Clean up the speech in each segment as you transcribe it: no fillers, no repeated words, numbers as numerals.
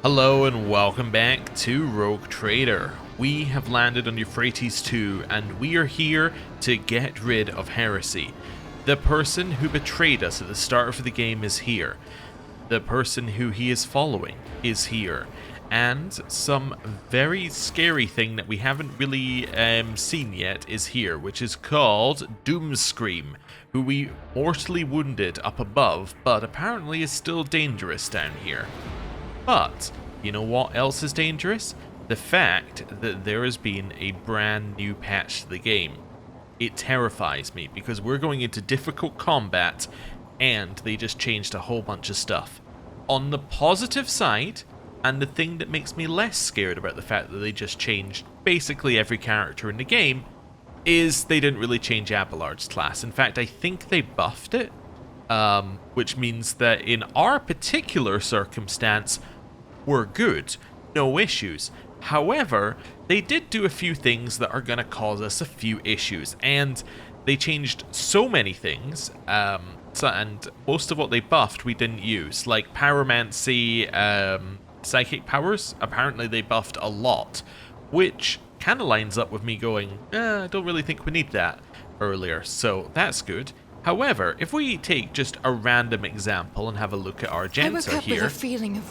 Hello and welcome back to Rogue Trader. We have landed on Euphrates 2 and we are here to get rid of Heresy. The person who betrayed us at the start of the game is here. The person who he is following is here. And some very scary thing that we haven't really seen yet is here, which is called Doomscream, who we mortally wounded up above, but apparently is still dangerous down here. But, you know what else is dangerous? The fact that there has been a brand new patch to the game. It terrifies me because we're going into difficult combat and they just changed a whole bunch of stuff. On the positive side, and the thing that makes me less scared about the fact that they just changed basically every character in the game, is they didn't really change Abelard's class. In fact, I think they buffed it, which means that in our particular circumstance, we're good, no issues. However, they did do a few things that are going to cause us a few issues, and they changed so many things, and most of what they buffed we didn't use, like pyromancy, psychic powers. Apparently they buffed a lot, which kind of lines up with me going, I don't really think we need that earlier, so that's good. However, if we take just a random example and have a look at Argenta here,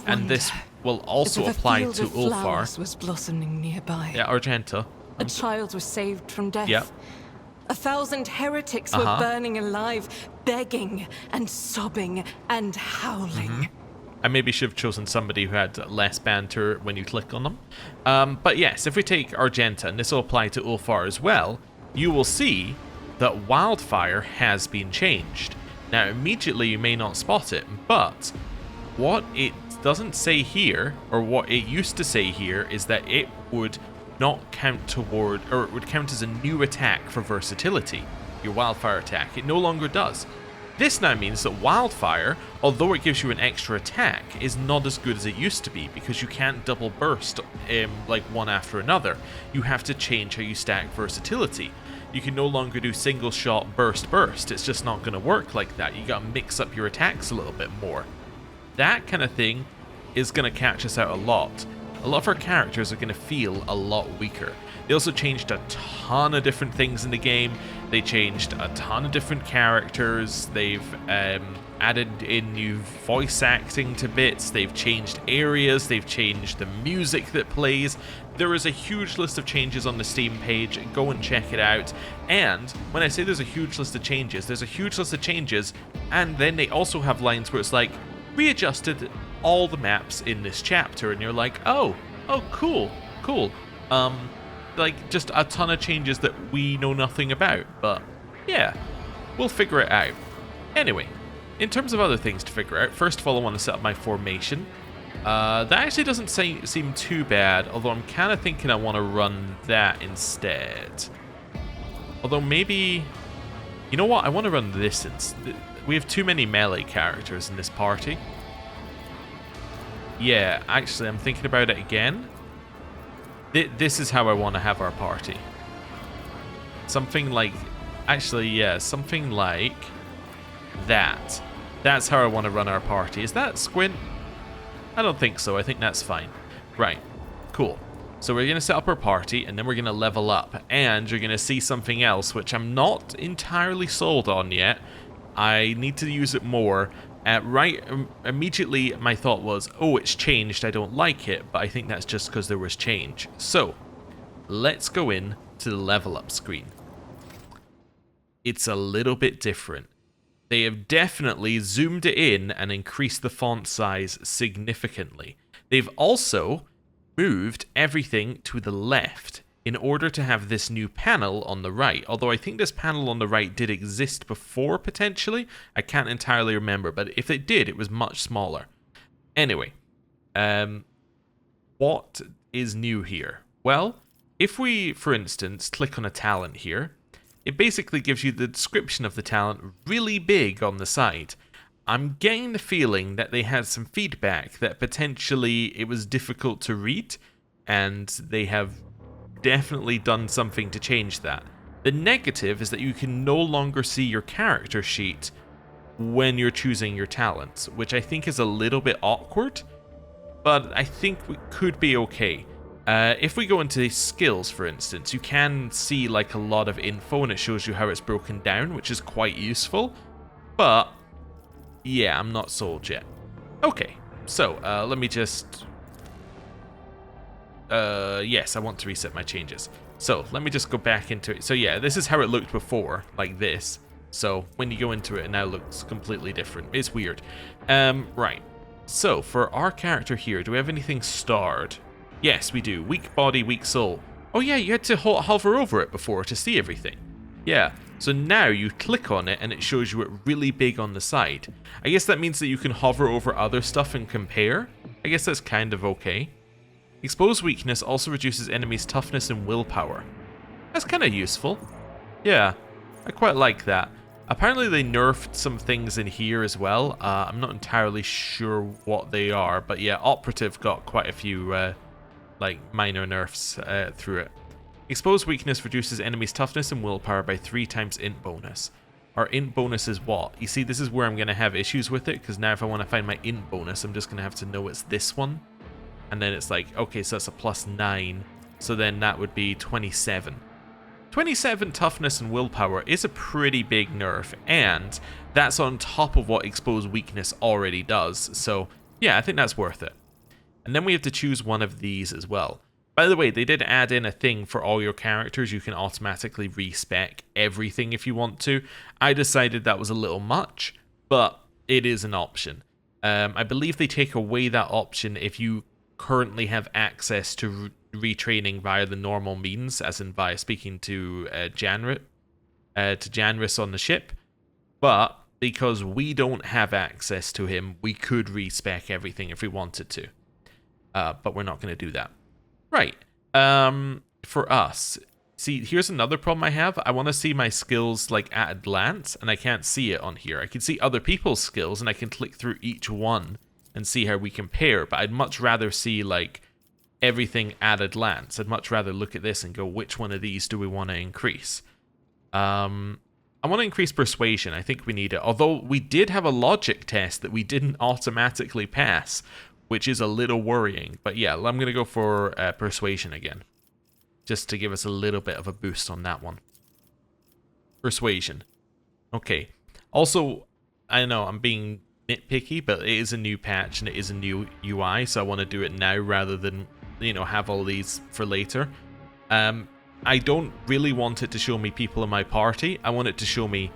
and this will also apply to Ulfar. Was blossoming nearby. Yeah, Argenta. A child was saved from death. Yep. 1,000 heretics were burning alive, begging and sobbing and howling. I maybe should have chosen somebody who had less banter when you click on them. But yes, if we take Argenta, and this will apply to Ulfar as well, you will see that wildfire has been changed. Now, immediately you may not spot it, but what it doesn't say here, or what it used to say here, is that it would not count toward, or it would count as a new attack for versatility, your wildfire attack. It no longer does. This now means that wildfire, although it gives you an extra attack, is not as good as it used to be, because you can't double burst like one after another. You have to change how you stack versatility. You can no longer do single shot burst. It's just not going to work like that. You got to mix up your attacks a little bit more. That kind of thing is going to catch us out a lot. A lot of our characters are going to feel a lot weaker. They also changed a ton of different things in the game. They changed a ton of different characters. They've added in new voice acting to bits. They've changed areas. They've changed the music that plays. There is a huge list of changes on the Steam page. Go and check it out. And when I say there's a huge list of changes, there's a huge list of changes, and then they also have lines where it's like, readjusted all the maps in this chapter, and you're like, oh, cool. Like, just a ton of changes that we know nothing about, but yeah, we'll figure it out. Anyway, in terms of other things to figure out, first of all, I want to set up my formation. That actually doesn't seem too bad, although I'm kind of thinking I want to run that instead. Although maybe, you know what, I want to run this instead. We have too many melee characters in this party. Yeah, actually, I'm thinking about it again. This is how I want to have our party. Something like... Actually, yeah, something like that. That's how I want to run our party. Is that Squint? I don't think so. I think that's fine. Right. Cool. So we're going to set up our party, and then we're going to level up. And you're going to see something else, which I'm not entirely sold on yet. I need to use it more. Immediately my thought was, oh, it's changed, I don't like it, but I think that's just because there was change. So, let's go in to the level up screen. It's a little bit different. They have definitely zoomed it in and increased the font size significantly. They've also moved everything to the left in order to have this new panel on the right. Although I think this panel on the right did exist before, potentially. I can't entirely remember, but if it did, it was much smaller. Anyway, what is new here? Well, if we, for instance, click on a talent here, it basically gives you the description of the talent really big on the side. I'm getting the feeling that they had some feedback that potentially it was difficult to read, and they have definitely done something to change that. The negative is that you can no longer see your character sheet when you're choosing your talents, which I think is a little bit awkward. but I think we could be okay. If we go into skills, for instance, you can see like a lot of info and it shows you how it's broken down, which is quite useful. But yeah, I'm not sold yet. Okay, so let me just... yes, I want to reset my changes. So let me just go back into it. So yeah, this is how it looked before, like this. So when you go into it, it now looks completely different. It's weird. Right. So for our character here, do we have anything starred? Yes, we do. Weak body, weak soul. Oh yeah, you had to hover over it before to see everything. Yeah. So now you click on it and it shows you it really big on the side. I guess that means that you can hover over other stuff and compare. I guess that's kind of okay. Exposed weakness also reduces enemies' toughness and willpower. That's kind of useful. Yeah, I quite like that. Apparently they nerfed some things in here as well. I'm not entirely sure what they are, but yeah, Operative got quite a few like minor nerfs through it. Exposed weakness reduces enemies' toughness and willpower by 3 times int bonus. Our int bonus is what? You see, this is where I'm going to have issues with it, because now if I want to find my int bonus, I'm just going to have to know it's this one. And then it's like, okay, so that's a +9. So then that would be 27. 27 toughness and willpower is a pretty big nerf, and that's on top of what exposed weakness already does. So yeah, I think that's worth it. And then we have to choose one of these as well. By the way, they did add in a thing for all your characters. You can automatically respec everything if you want to. I decided that was a little much, but it is an option. I believe they take away that option if you currently have access to retraining via the normal means, as in via speaking to Janris on the ship. But because we don't have access to him, we could respec everything if we wanted to. But we're not going to do that. Right. For us, see, here's another problem I have. I want to see my skills like at a glance, and I can't see it on here. I can see other people's skills, and I can click through each one and see how we compare. But I'd much rather see like everything at a glance. I'd much rather look at this and go, which one of these do we want to increase? I want to increase persuasion. I think we need it. Although we did have a logic test that we didn't automatically pass, which is a little worrying. But yeah, I'm going to go for persuasion again, just to give us a little bit of a boost on that one. Persuasion. Okay. Also, I know I'm being nitpicky, but it is a new patch and it is a new UI, so I want to do it now rather than, you know, have all these for later. I don't really want it to show me people in my party. I want it to show me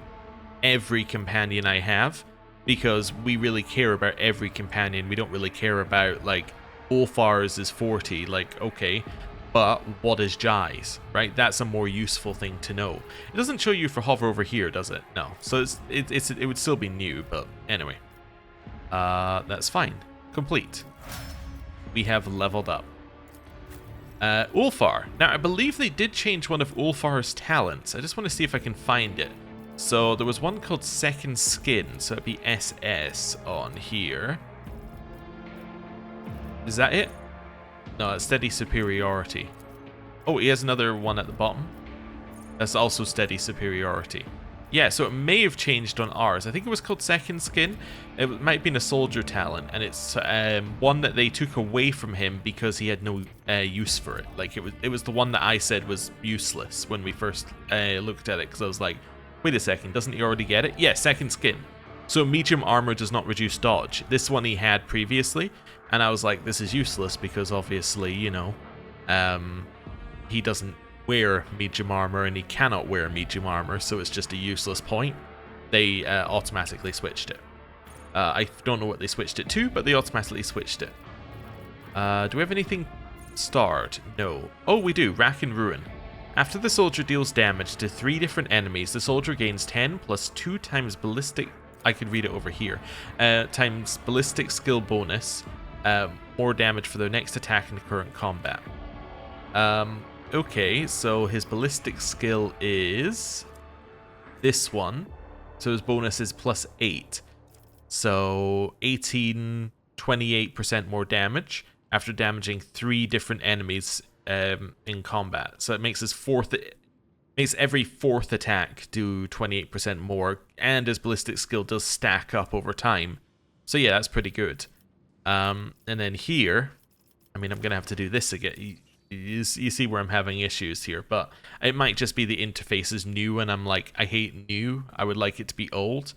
every companion I have, because we really care about every companion. We don't really care about, like, Ulfar's is 40, like, okay, but what is Jai's, right? That's a more useful thing to know. It doesn't show you for hover over here, does it? No. So it would still be new, but anyway. That's fine. Complete. We have leveled up. Ulfar. Now, I believe they did change one of Ulfar's talents. I just want to see if I can find it. So there was one called Second Skin, so it'd be SS on here. Is that it? No, it's Steady Superiority. Oh, he has another one at the bottom. That's also Steady Superiority. Yeah, so it may have changed on ours. I think it was called Second Skin. It might have been a soldier talent, and it's one that they took away from him because he had no use for it. Like, it was the one that I said was useless when we first looked at it, because I was like, wait a second, doesn't he already get it? Yeah, Second Skin. So medium armor does not reduce dodge. This one he had previously, and I was like, this is useless because obviously, you know, he doesn't wear medium armor and he cannot wear medium armor, so it's just a useless point. They automatically switched it. I don't know what they switched it to, but they automatically switched it. Do we have anything starred? No. Oh, we do. Rack and Ruin. After the soldier deals damage to 3 different enemies, the soldier gains 10 plus 2 times ballistic... I could read it over here. Times ballistic skill bonus. More damage for their next attack in the current combat. Okay, so his ballistic skill is this one. So his bonus is +8. So 18, 28% more damage after damaging 3 different enemies in combat. So it makes his every 4th attack do 28% more, and his ballistic skill does stack up over time. So yeah, that's pretty good. And then here, I mean, I'm going to have to do this again. You see where I'm having issues here, but it might just be the interface is new and I'm like, I hate new. I would like it to be old.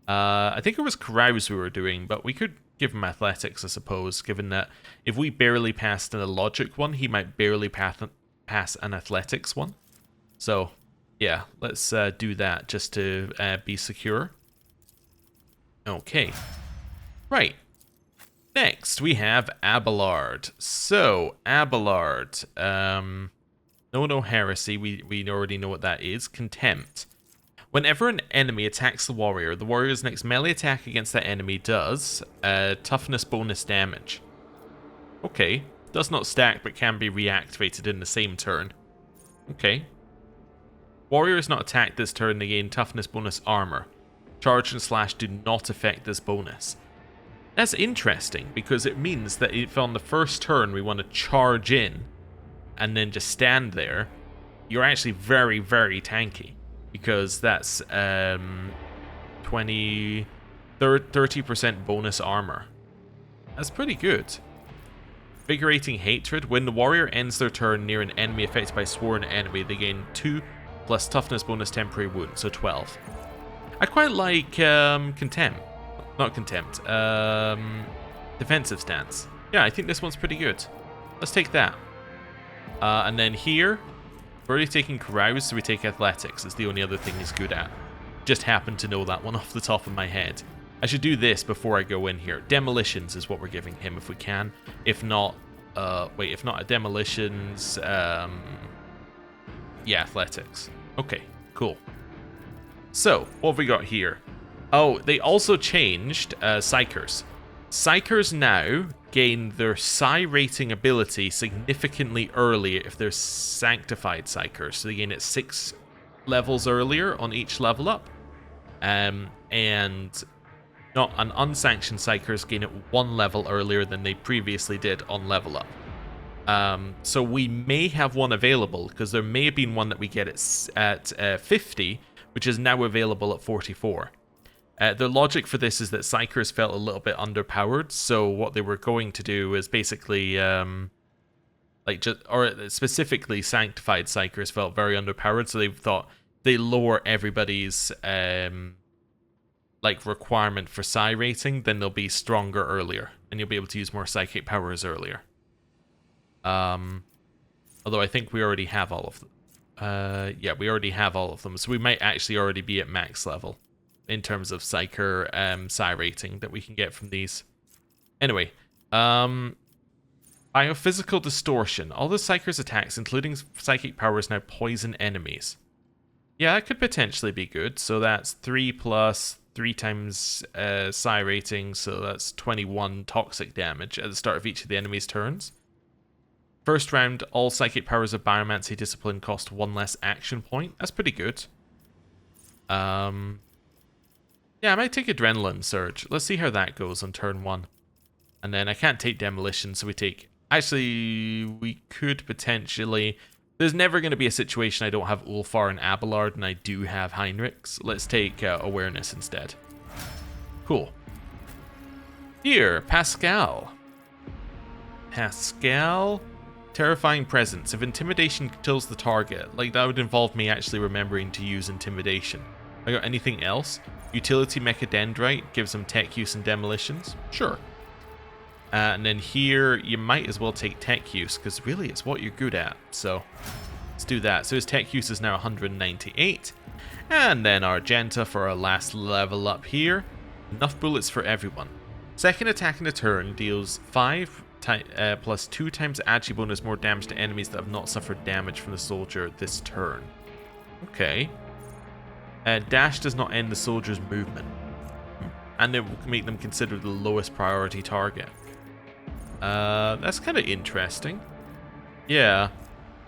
I think it was Carouse we were doing, but we could give him athletics, I suppose, given that if we barely passed in a logic one, he might barely pass an athletics one. So, yeah, let's do that just to be secure. Okay. Right. Next, we have Abelard. So, Abelard. No heresy. We already know what that is. Contempt. Whenever an enemy attacks the warrior's next melee attack against that enemy does toughness bonus damage. Okay. Does not stack, but can be reactivated in the same turn. Okay. Warrior is not attacked this turn, they gain toughness bonus armor. Charge and slash do not affect this bonus. That's interesting, because it means that if on the first turn we want to charge in and then just stand there, you're actually very, very tanky. Because that's 30% bonus armor. That's pretty good. Invigorating Hatred. When the warrior ends their turn near an enemy affected by sworn enemy, they gain 2 plus toughness bonus temporary wound, so 12. I quite like Contempt. Not Contempt. Defensive Stance. Yeah, I think this one's pretty good. Let's take that. And then here, we're already taking Carouse, so we take Athletics. It's the only other thing he's good at. Just happen to know that one off the top of my head. I should do this before I go in here. Demolitions is what we're giving him if we can. If not, if not a Demolitions, yeah, Athletics. Okay, cool. So, what have we got here? Oh, they also changed Psychers. Psychers now gain their Psi rating ability significantly earlier if they're Sanctified Psychers. So they gain it 6 levels earlier on each level up. And not an unsanctioned Psychers gain it 1 level earlier than they previously did on level up. So we may have one available, because there may have been one that we get at 50, which is now available at 44. The logic for this is that Psychers felt a little bit underpowered, so what they were going to do is basically, specifically Sanctified Psychers felt very underpowered, so they thought they lower everybody's, requirement for Psi rating, then they'll be stronger earlier, and you'll be able to use more psychic powers earlier. Although I think we already have all of them. Yeah, we already have all of them, so we might actually already be at max level in terms of Psyker Psi rating that we can get from these. Anyway, Biophysical Distortion. All the Psyker's attacks, including psychic powers, now poison enemies. Yeah, that could potentially be good. So that's 3 plus 3 times Psi rating, so that's 21 toxic damage at the start of each of the enemy's turns. First round, all psychic powers of Biomancy Discipline cost 1 less action point. That's pretty good. Yeah, I might take Adrenaline Surge. Let's see how that goes on turn 1. And then I can't take Demolition, so we take... Actually, we could potentially... There's never going to be a situation I don't have Ulfar and Abelard, and I do have Heinrich. So let's take Awareness instead. Cool. Here, Pascal. Pascal... Terrifying Presence. If Intimidation kills the target, that would involve me actually remembering to use Intimidation. I got anything else? Utility Mechadendrite gives them tech use and demolitions. Sure. And then here, you might as well take tech use, because really it's what you're good at. So, let's do that. So his tech use is now 198. And then Argenta for our last level up here. Enough bullets for everyone. Second attack in the turn deals 5 plus 2 times Agi bonus more damage to enemies that have not suffered damage from the soldier this turn. Okay. Dash does not end the soldier's movement. And it will make them considered the lowest priority target. That's kind of interesting. Yeah.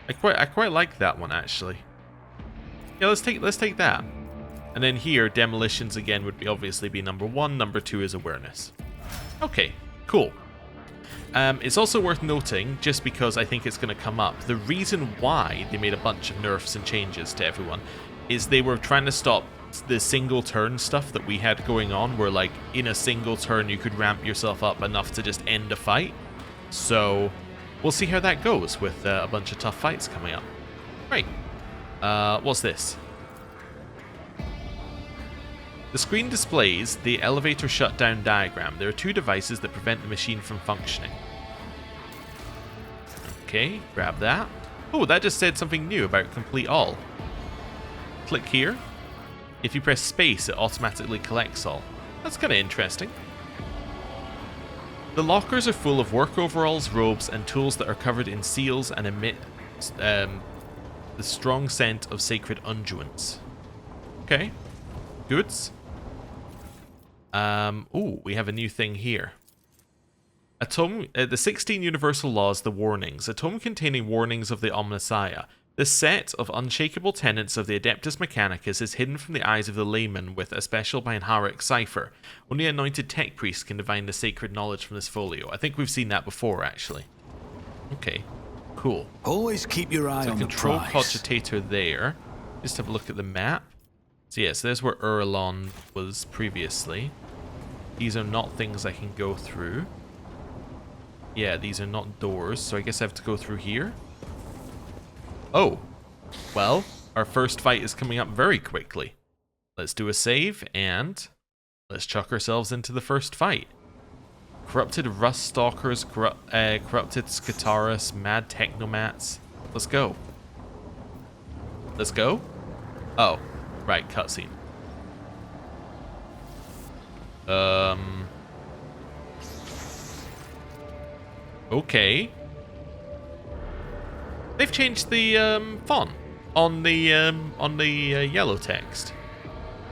I quite like that one, actually. Yeah, let's take that. And then here, Demolitions again would obviously be number 1. Number 2 is Awareness. Okay, cool. It's also worth noting, just because I think it's going to come up, the reason why they made a bunch of nerfs and changes to everyone is they were trying to stop the single turn stuff that we had going on, where like in a single turn you could ramp yourself up enough to just end a fight. So we'll see how that goes with a bunch of tough fights coming up. Right. What's this? The screen displays the elevator shutdown diagram. There are 2 devices that prevent the machine from functioning. Okay, grab that. Oh, that just said something new about complete all. Click here. If you press space, it automatically collects all. That's kind of interesting. The lockers are full of work overalls, robes, and tools that are covered in seals and emit the strong scent of sacred unguents. Okay. Goods. Ooh, we have a new thing here. A tome, the 16 universal laws, the warnings. A tome containing warnings of the Omnissiah. This set of unshakable tenets of the Adeptus Mechanicus is hidden from the eyes of the layman with a special Binharic cipher. Only anointed tech priests can divine the sacred knowledge from this folio. I think we've seen that before, actually. Okay, cool. Always keep your eye on the control prize. cogitator there. Just have a look at the map. So yes, there's where Urlon was previously. These are not things I can go through. Yeah, these are not doors, so I guess I have to go through here. Oh, well, our first fight is coming up very quickly. Let's do a save, and let's chuck ourselves into the first fight. Corrupted Rust Stalkers, Corrupted Skataris, Mad Technomats. Let's go. Let's go? Oh, right, cutscene. Okay. They've changed the font on the yellow text.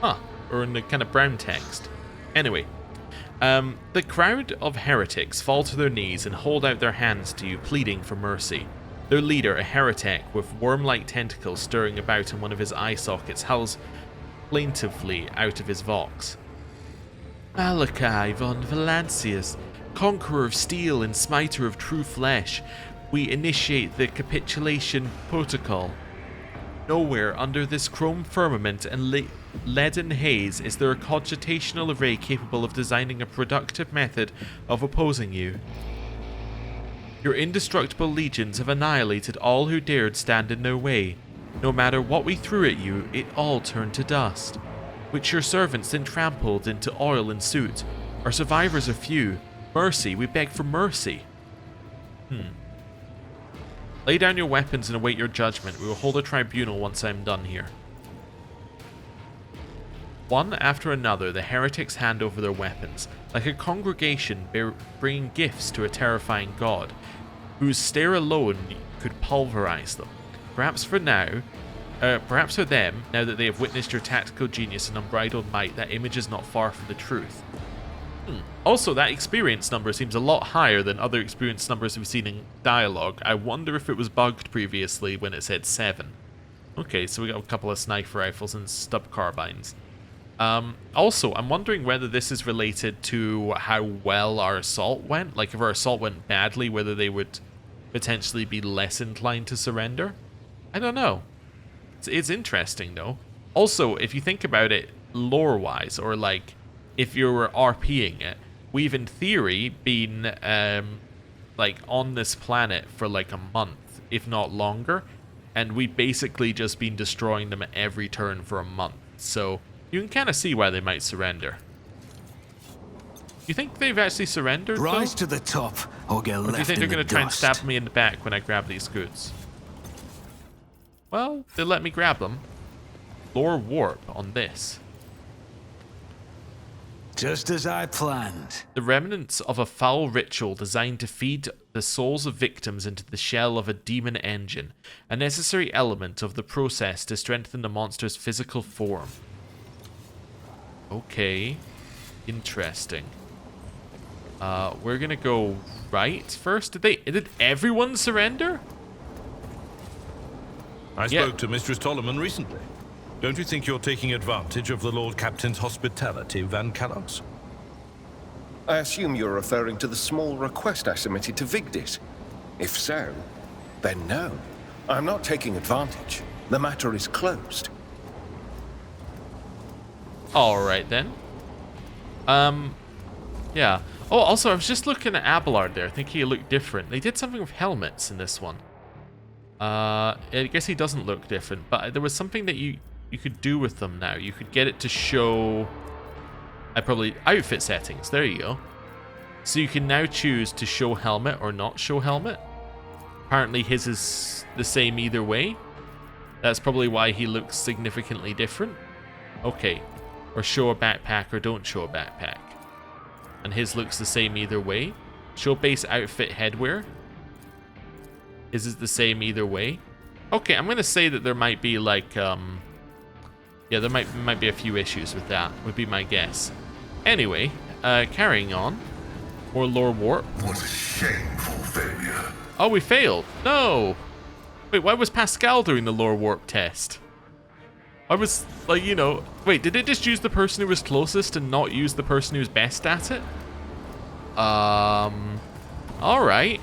Huh. Or in the kind of brown text. Anyway. The crowd of heretics fall to their knees and hold out their hands to you, pleading for mercy. Their leader, a heretic with worm-like tentacles stirring about in one of his eye sockets, howls plaintively out of his vox. Malachi von Valancius, conqueror of steel and smiter of true flesh, we initiate the capitulation protocol. Nowhere under this chrome firmament and leaden haze is there a cogitational array capable of designing a productive method of opposing you. Your indestructible legions have annihilated all who dared stand in their way. No matter what we threw at you, it all turned to dust, which your servants then trampled into oil and soot. Our survivors are few. Mercy, we beg for mercy. Lay down your weapons and await your judgment. We will hold a tribunal once I am done here. One after another, the heretics hand over their weapons, like a congregation bringing gifts to a terrifying god, whose stare alone could pulverize them. Perhaps for them, now that they have witnessed your tactical genius and unbridled might, that image is not far from the truth. Also, that experience number seems a lot higher than other experience numbers we've seen in dialogue. I wonder if it was bugged previously when it said 7. Okay, so we got a couple of sniper rifles and stub carbines. Also, I'm wondering whether this is related to how well our assault went. Like, if our assault went badly, whether they would potentially be less inclined to surrender. I don't know. It's interesting, though. Also, if you think about it lore-wise, or like, if you were RPing it, we've in theory been like on this planet for like a month, if not longer, and we've basically just been destroying them at every turn for a month. So you can kind of see why they might surrender. You think they've actually surrendered? Rise to the top, or get left in the dust. Or do you think they're going to try and stab me in the back when I grab these goods? Well, they let me grab them. Lore warp on this. Just as I planned. The remnants of a foul ritual designed to feed the souls of victims into the shell of a demon engine, a necessary element of the process to strengthen the monster's physical form. Okay, interesting. We're gonna go right first. Did everyone surrender? I spoke to Mistress Tolleman recently. Don't you think you're taking advantage of the Lord Captain's hospitality, Van Callox? I assume you're referring to the small request I submitted to Vigdis. If so, then no. I'm not taking advantage. The matter is closed. Alright then. Yeah. Oh, also, I was just looking at Abelard there. I think he looked different. They did something with helmets in this one. I guess he doesn't look different, but there was something that you could do with them now. You could get it to show... outfit settings. There you go. So you can now choose to show helmet or not show helmet. Apparently his is the same either way. That's probably why he looks significantly different. Okay. Or show a backpack or don't show a backpack. And his looks the same either way. Show base outfit headwear. His is the same either way. Okay, I'm going to say that there might be like... yeah, there might be a few issues with that, would be my guess. Anyway, carrying on. More lore warp. What a shameful failure. Oh, we failed. No. Wait, why was Pascal doing the lore warp test? I was like, you know, wait, did it just use the person who was closest and not use the person who was best at it? All right.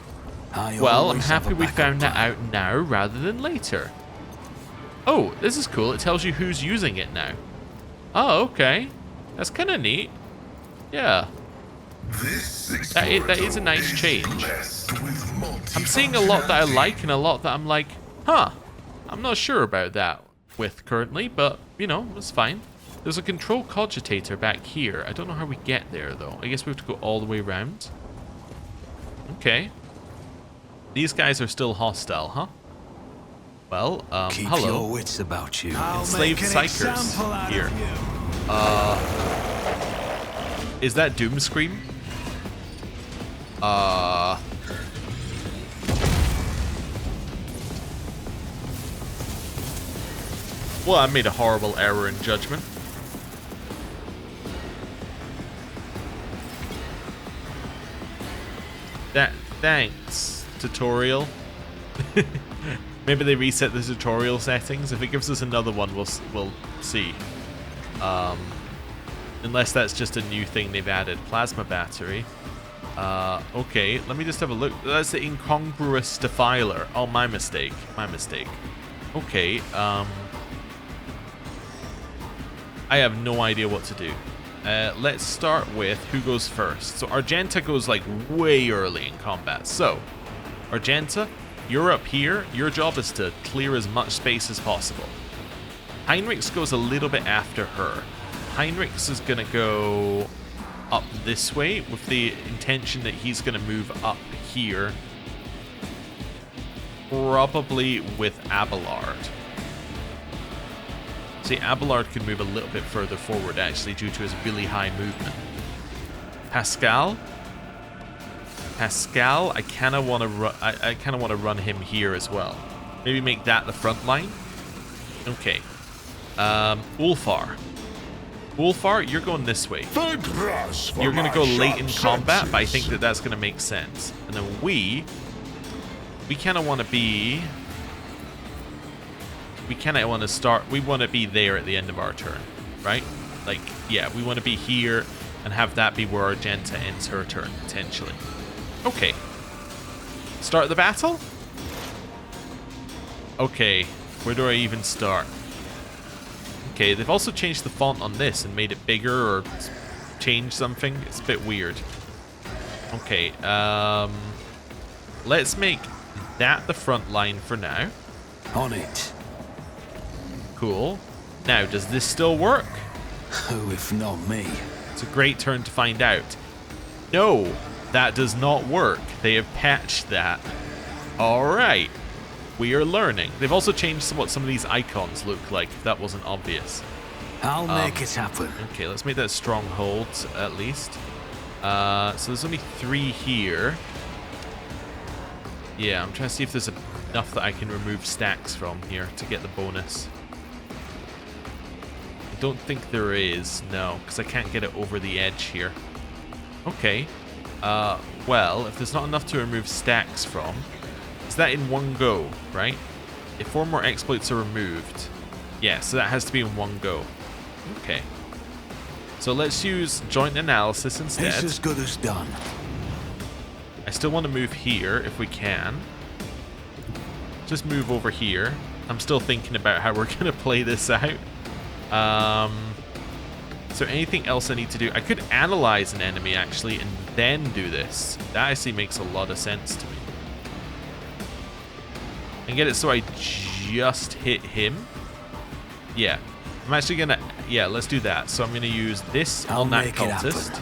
Well, I'm happy we found that out now rather than later. Oh, this is cool. It tells you who's using it now. Oh, okay. That's kind of neat. Yeah. That is a nice change. I'm seeing a lot that I like and a lot that I'm like, huh, I'm not sure about that with currently, but, you know, it's fine. There's a control cogitator back here. I don't know how we get there, though. I guess we have to go all the way around. Okay. These guys are still hostile, huh? Well, Keep hello. your wits about you. Enslaved psychers here. Is that Doom Scream? Well, I made a horrible error in judgment. Thanks, tutorial. Maybe they reset the tutorial settings. If it gives us another one, we'll see. Unless that's just a new thing they've added. Plasma battery. Okay, let me just have a look. That's the incongruous Defiler. Oh, my mistake. My mistake. Okay, I have no idea what to do. Let's start with who goes first. So Argenta goes like way early in combat. So, Argenta, you're up here. Your job is to clear as much space as possible. Heinrichs goes a little bit after her. Heinrichs is going to go up this way with the intention that he's going to move up here. Probably with Abelard. See, Abelard can move a little bit further forward, actually, due to his really high movement. Pascal, I kind of want to I kind of want to run him here as well. Maybe make that the front line. Okay. Ulfar, you're going this way. You're going to go late in combat, but I think that that's going to make sense. And then we kind of want to be... We kind of want to start... We want to be there at the end of our turn, right? Like, yeah, we want to be here and have that be where Argenta ends her turn, potentially. Okay. Start the battle? Okay, where do I even start? Okay, they've also changed the font on this and made it bigger or changed something. It's a bit weird. Okay, let's make that the front line for now. On it. Cool. Now, does this still work? Who if not me? It's a great turn to find out. No, that does not work. They have patched that. Alright. We are learning. They've also changed what some of these icons look like, if that wasn't obvious. I'll make it happen. Okay, let's make that stronghold, at least. So there's only 3 here. Yeah, I'm trying to see if there's enough that I can remove stacks from here to get the bonus. I don't think there is, no, because I can't get it over the edge here. Okay. Well, if there's not enough to remove stacks from... Is that in one go, right? If 4 more exploits are removed... Yeah, so that has to be in one go. Okay. So let's use joint analysis instead. It's as good as done. I still want to move here if we can. Just move over here. I'm still thinking about how we're going to play this out. Is there anything else I need to do? I could analyze an enemy, actually, and then do this. That actually makes a lot of sense to me. And get it so I just hit him. Yeah. I'm actually gonna... Yeah, let's do that. So I'm gonna use this on that cultist.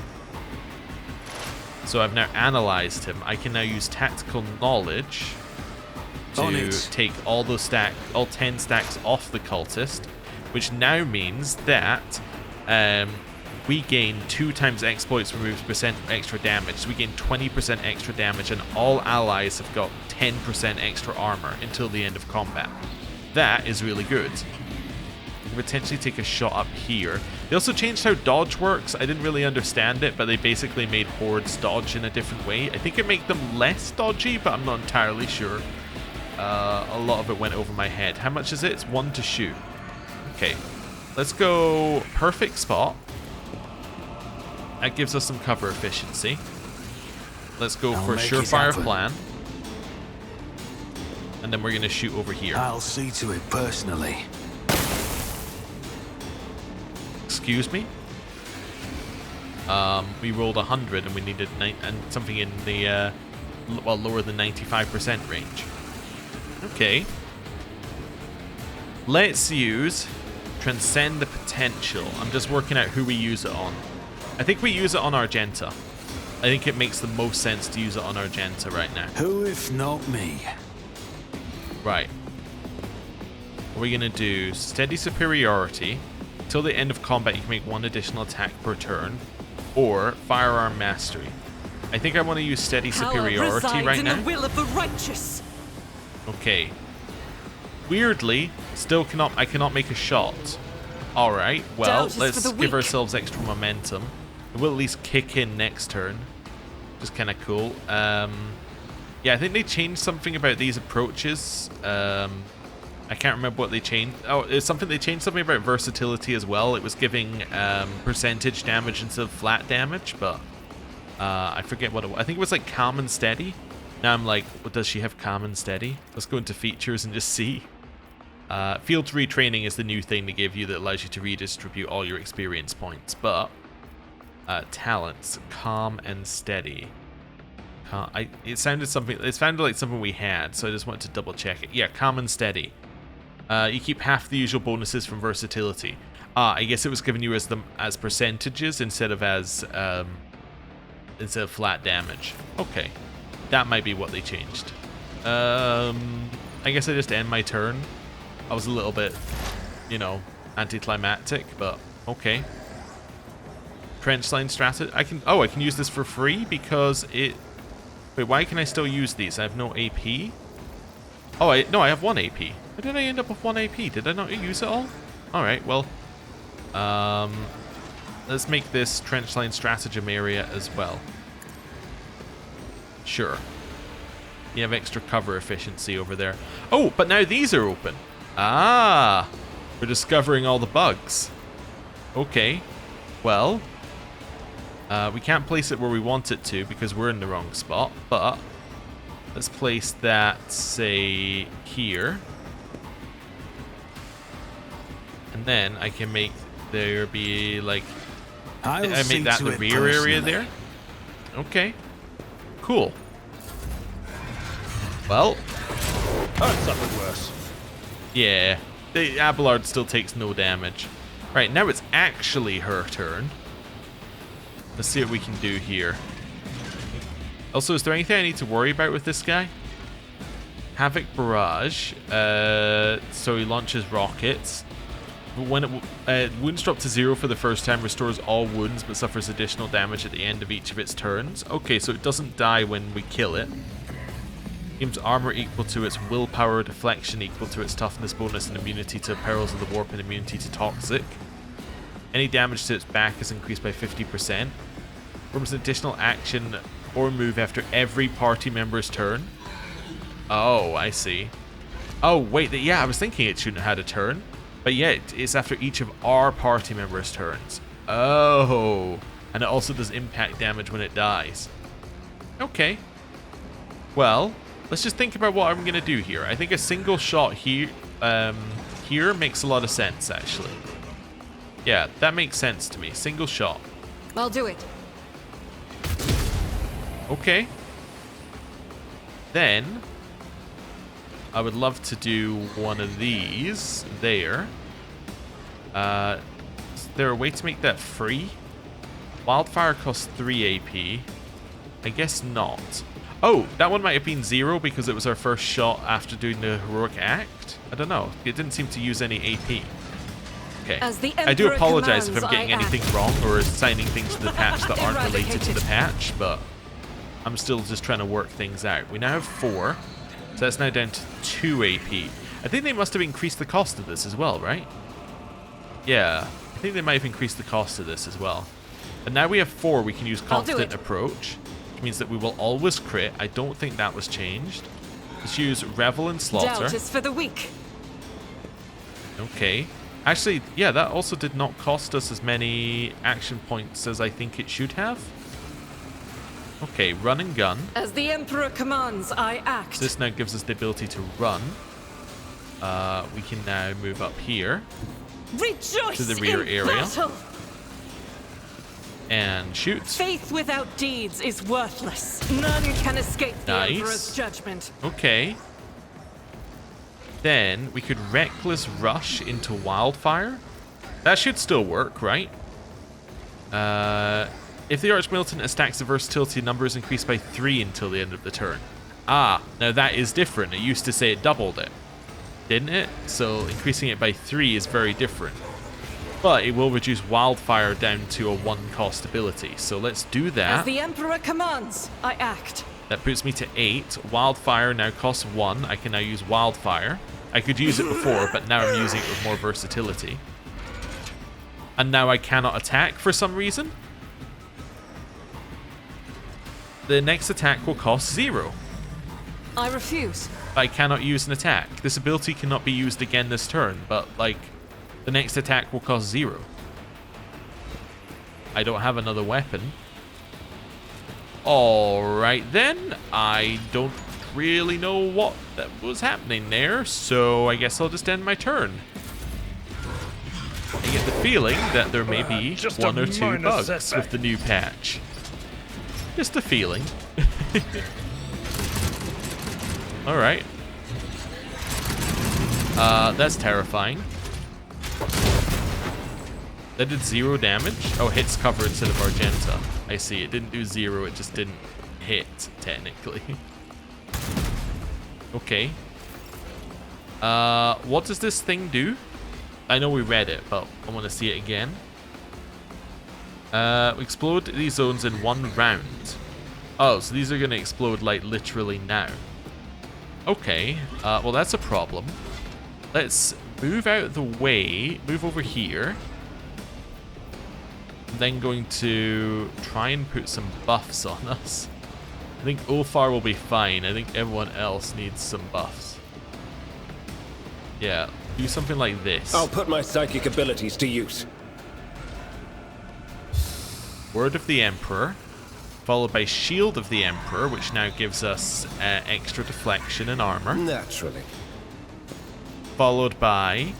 So I've now analyzed him. I can now use tactical knowledge to take all 10 stacks off the cultist, which now means that we gain 2 times exploits removes percent extra damage. So we gain 20% extra damage, and all allies have got 10% extra armor until the end of combat. That is really good. We can potentially take a shot up here. They also changed how dodge works. I didn't really understand it, but they basically made hordes dodge in a different way. I think it made them less dodgy, but I'm not entirely sure. A lot of it went over my head. How much is it? It's 1 to shoot. Okay. Let's go perfect spot. That gives us some cover efficiency. Let's go for surefire plan. And then we're going to shoot over here. I'll see to it personally. Excuse me? We rolled 100 and we needed something in the, well, lower than 95% range. Okay. Let's use Transcend the Potential. I'm just working out who we use it on. I think we use it on Argenta. I think it makes the most sense to use it on Argenta right now. Who if not me? Right. We're going to do Steady Superiority. Till the end of combat, you can make 1 additional attack per turn. Or Firearm Mastery. I think I want to use Steady Superiority right now. In the will of the righteous. Okay. Weirdly, I cannot make a shot. Alright, well, let's give ourselves extra momentum. It will at least kick in next turn. Which is kind of cool. Yeah, I think they changed something about these approaches. I can't remember what they changed. Oh, it's something they changed something about versatility as well. It was giving percentage damage instead of flat damage, but I forget what it was. I think it was like calm and steady. Now I'm like, what does she have calm and steady? Let's go into features and just see. Field retraining is the new thing they give you that allows you to redistribute all your experience points. But talents, calm and steady. It sounded like something we had, so I just wanted to double check it. Yeah, calm and steady. You keep half the usual bonuses from versatility. I guess it was giving you as percentages instead of as flat damage. Okay, that might be what they changed. I guess I just end my turn. I was a little bit, anticlimactic, but okay. Trench line strategy. I can use this for free because it. Wait, why can I still use these? I have no AP. Oh, no, I have 1 AP. How did I end up with 1 AP? Did I not use it all? All right, well, let's make this trench line stratagem area as well. Sure. You have extra cover efficiency over there. Oh, but now these are open. Ah, we're discovering all the bugs. Okay, well, we can't place it where we want it to because we're in the wrong spot, but let's place that, say, here. And then I can make there be, like, I made that the rear area there. Okay, cool. Well, I've suffered worse. Yeah, the Abelard still takes no damage. Right, now it's actually her turn. Let's see what we can do here. Also, is there anything I need to worry about with this guy? Havoc Barrage. So he launches rockets. When wounds drop to 0 for the first time, restores all wounds but suffers additional damage at the end of each of its turns. Okay, so it doesn't die when we kill it. Gains armor equal to its willpower, deflection equal to its toughness bonus, and immunity to perils of the warp and immunity to toxic. Any damage to its back is increased by 50%. Performs an additional action or move after every party member's turn. Oh, I see. Oh, wait, yeah, I was thinking it shouldn't have had a turn. But yeah, it's after each of our party members' turns. Oh, and it also does impact damage when it dies. Okay. Well, let's just think about what I'm going to do here. I think a single shot here makes a lot of sense, actually. Yeah, that makes sense to me. Single shot. I'll do it. Okay. Then, I would love to do one of these there. Is there a way to make that free? Wildfire costs 3 AP. I guess not. Oh, that one might have been 0 because it was our first shot after doing the heroic act. I don't know. It didn't seem to use any AP. Okay. I do apologize if I'm getting anything wrong or assigning things to the patch that aren't related to the patch, but I'm still just trying to work things out. We now have 4, so that's now down to 2 AP. I think they must have increased the cost of this as well, right? Yeah, I think they might have increased the cost of this as well. And now we have 4, we can use constant approach, which means that we will always crit. I don't think that was changed. Let's use Revel and Slaughter. Doubt is for the weak. Okay. Actually, yeah, that also did not cost us as many action points as I think it should have. Okay, run and gun. As the Emperor commands, I act. This now gives us the ability to run. We can now move up here. Rejoice to the rear in area. Battle. And shoot. Faith without deeds is worthless. None can escape the Emperor's judgment. Okay. Then we could reckless rush into wildfire. That should still work, right? If the Archmilitant stacks the versatility number is increased by 3 until the end of the turn. Ah, now that is different. It used to say it doubled it, didn't it? So increasing it by 3 is very different. But it will reduce wildfire down to a 1-cost ability. So let's do that. As the Emperor commands, I act. That puts me to 8. Wildfire now costs 1. I can now use Wildfire. I could use it before, but now I'm using it with more versatility. And now I cannot attack for some reason. The next attack will cost 0. I refuse. I cannot use an attack. This ability cannot be used again this turn, but, like, the next attack will cost 0. I don't have another weapon. Alright then, I don't really know what that was happening there, so I guess I'll just end my turn. I get the feeling that there may be one or 2 bugs with the new patch. Just a feeling. Alright. That's terrifying. That did 0 damage. Oh, hits cover instead of Argenta. I see. It didn't do 0. It just didn't hit, technically. Okay. What does this thing do? I know we read it, but I want to see it again. Explode these zones in 1 round. Oh, so these are going to explode, like, literally now. Okay. Well, that's a problem. Let's move out of the way. Move over here. I'm then going to try and put some buffs on us. I think Ulfar will be fine. I think everyone else needs some buffs. Yeah, do something like this. I'll put my psychic abilities to use. Word of the Emperor, followed by Shield of the Emperor, which now gives us extra deflection and armor. Naturally. Followed by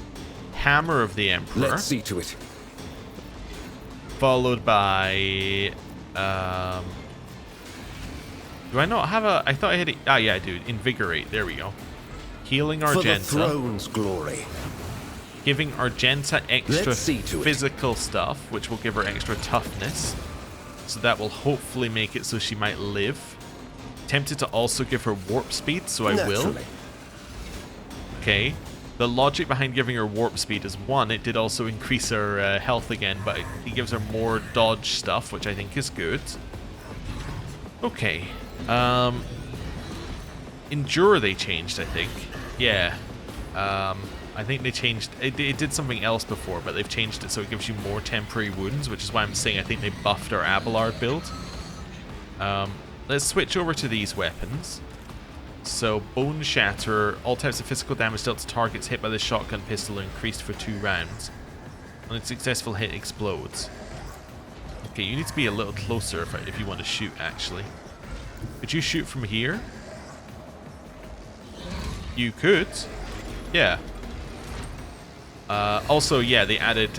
Hammer of the Emperor. Let's see to it. Followed by... do I not have a... I thought I had... Ah, yeah, I do. Invigorate. There we go. Healing Argenta. For the throne's glory. Giving Argenta extra physical stuff, which will give her extra toughness. So that will hopefully make it so she might live. Tempted to also give her warp speed, so I will. Okay. The logic behind giving her warp speed is, 1, it did also increase her health again, but it gives her more dodge stuff, which I think is good. Okay. Endure they changed, I think. Yeah. I think they changed... It did something else before, but they've changed it so it gives you more temporary wounds, which is why I'm saying I think they buffed our Abelard build. Let's switch over to these weapons. So, Bone Shatter. All types of physical damage dealt to targets hit by the shotgun pistol are increased for 2 rounds. On a successful hit, explodes. Okay, you need to be a little closer if you want to shoot, actually. Could you shoot from here? You could. Yeah. Also, yeah, they added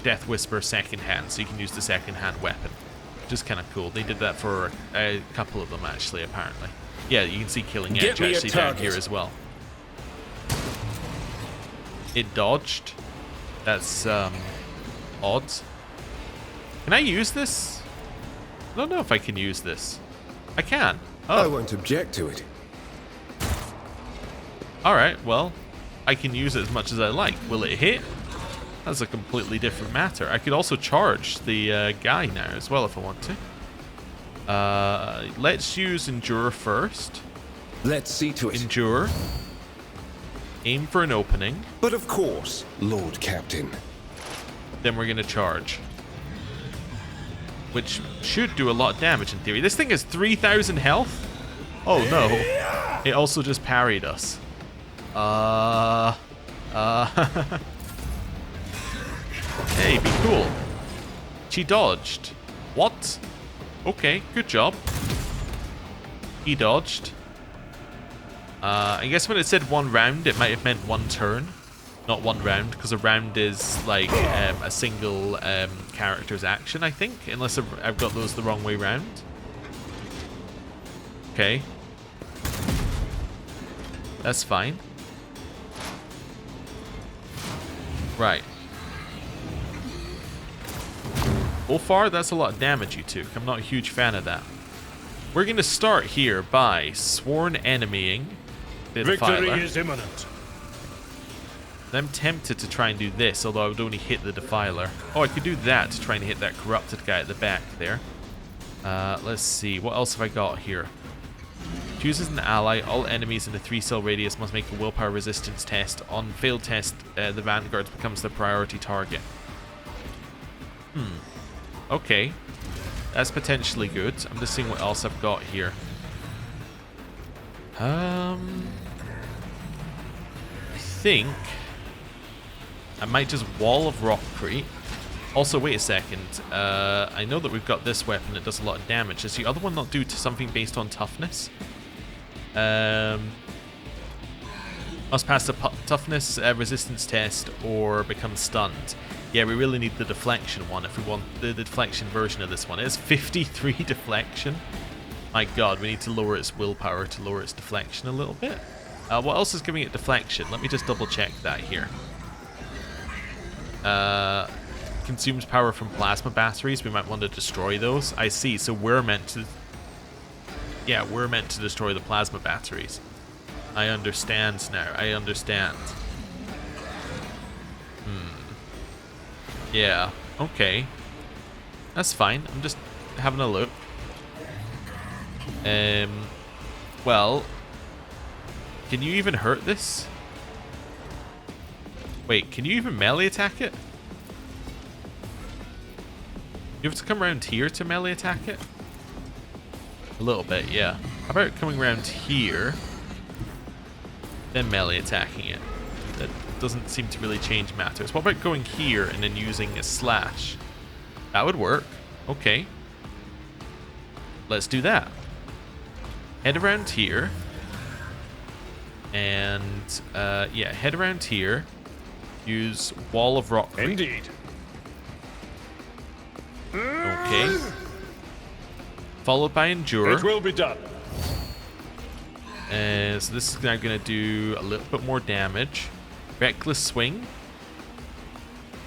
Death Whisper second hand, so you can use the second hand weapon, which is kind of cool. They did that for a couple of them, actually, apparently. Yeah, you can see Killing Edge actually down here as well. It dodged. That's odd. Can I use this? I don't know if I can use this. I can. I Oh, won't object to it. alright, well, I can use it as much as I like. Will it hit? That's a completely different matter. I could also charge the guy now as well if I want to. Let's use Endure first. Let's see to it. Endure. Aim for an opening. But of course, Lord Captain. Then we're going to charge. Which should do a lot of damage in theory. This thing has 3,000 health? Oh no. It also just parried us. Hey, be cool. She dodged. What? Okay, good job. He dodged. I guess when it said 1 round, it might have meant 1 turn. Not 1 round, because a round is like a single character's action, I think. Unless I've got those the wrong way round. Okay. That's fine. Right. So far, that's a lot of damage you took. I'm not a huge fan of that. We're going to start here by sworn enemying the Victory Defiler. is imminent. I'm tempted to try and do this, although I would only hit the Defiler. Oh, I could do that to try and hit that corrupted guy at the back there. Let's see. What else have I got here? Chooses an ally. All enemies in a 3-cell radius must make a willpower resistance test. On failed test, the Vanguard becomes the priority target. Okay. That's potentially good. I'm just seeing what else I've got here. I think I might just Wall of Rockcrete. Also, wait a second. I know that we've got this weapon that does a lot of damage. Does the other one not do something based on toughness? Must pass the toughness resistance test or become stunned. Yeah, we really need the deflection one if we want the deflection version of this one. It's 53 deflection. My god, we need to lower its willpower to lower its deflection a little bit. What else is giving it deflection? Let me just double check that here. Consumes power from plasma batteries. We might want to destroy those. I see. So we're meant to... Yeah, we're meant to destroy the plasma batteries. I understand now. I understand. Yeah. Okay. That's fine. I'm just having a look. Well... Can you even hurt this? Wait, can you even melee attack it? You have to come around here to melee attack it? A little bit, yeah. How about coming around here, then melee attacking it? That doesn't seem to really change matters. What about going here and then using a slash? That would work. Okay. Let's do that. Head around here. And, yeah, head around here. Use Wall of Rock. Indeed. Okay. Followed by Endure. It will be done. So this is now going to do a little bit more damage. Reckless Swing.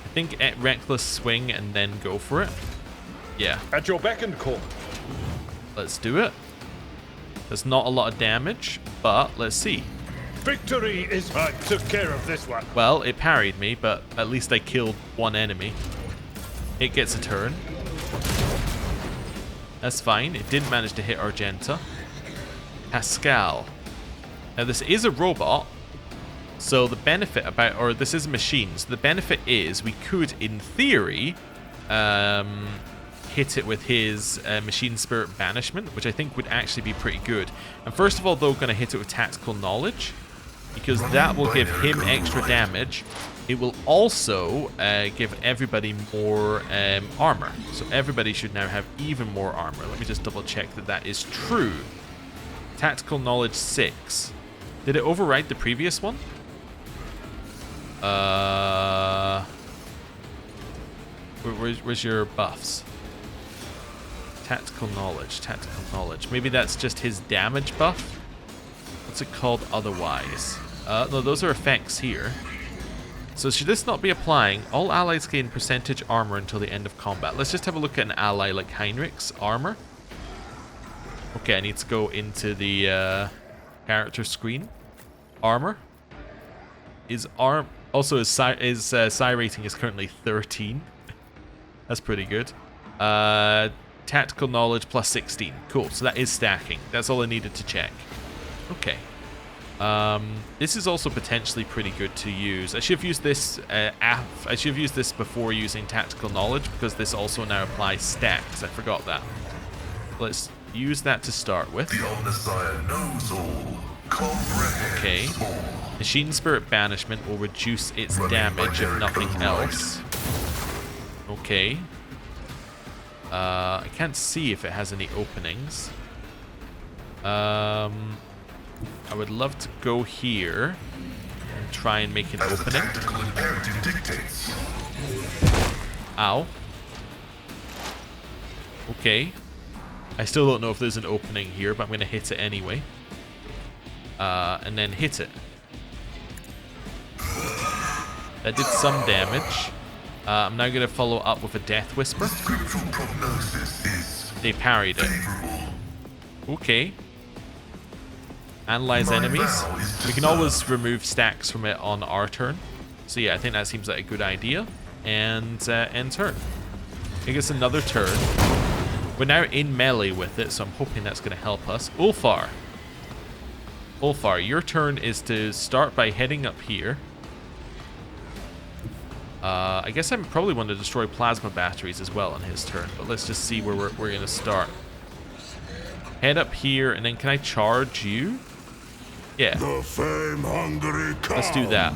I think at Reckless Swing and then go for it. Yeah. At your beck and call. Let's do it. There's not a lot of damage, but let's see. Victory is... I took care of this one. Well, it parried me, but at least I killed one enemy. It gets a turn. That's fine. It didn't manage to hit Argenta. Pascal. Now, this is a robot. So the benefit about... Or this is a machine. So the benefit is we could, in theory, hit it with his Machine Spirit Banishment, which I think would actually be pretty good. And first of all, though, going to hit it with Tactical Knowledge, because that will give him extra damage. It will also give everybody more armor. So everybody should now have even more armor. Let me just double check that that is true. Tactical Knowledge 6. Did it override the previous one? Where's your buffs? Tactical knowledge. Tactical knowledge. Maybe that's just his damage buff? What's it called otherwise? No, those are effects here. So should this not be applying? All allies gain percentage armor until the end of combat. Let's just have a look at an ally like Heinrich's armor. Okay, I need to go into the character screen. Armor. His psi rating is currently 13. That's pretty good. Tactical knowledge plus 16. Cool, so that is stacking. That's all I needed to check. Okay. This is also potentially pretty good to use. I should have used this I should have used this before using tactical knowledge, because this also now applies stacks. I forgot that. Let's use that to start with. The Omnissiah knows all. Comprehends Okay. all. Machine Spirit Banishment will reduce its damage if nothing else. Okay. I can't see if it has any openings. I would love to go here and try and make an As the opening. tactical imperative dictates. Ow. Okay. I still don't know if there's an opening here, but I'm going to hit it anyway. And then hit it. That did some damage. I'm now going to follow up with a Death Whisper. Scriptural prognosis is They parried it. favorable. Okay. Analyze enemies. We can always remove stacks from it on our turn. So yeah, I think that seems like a good idea. And end turn. I guess another turn. We're now in melee with it, so I'm hoping that's going to help us. Ulfar. Ulfar, your turn is to start by heading up here. I guess I probably want to destroy plasma batteries as well on his turn, but let's just see where we're going to start. Head up here, and then can I charge you? Yeah. The fame-hungry Let's do that.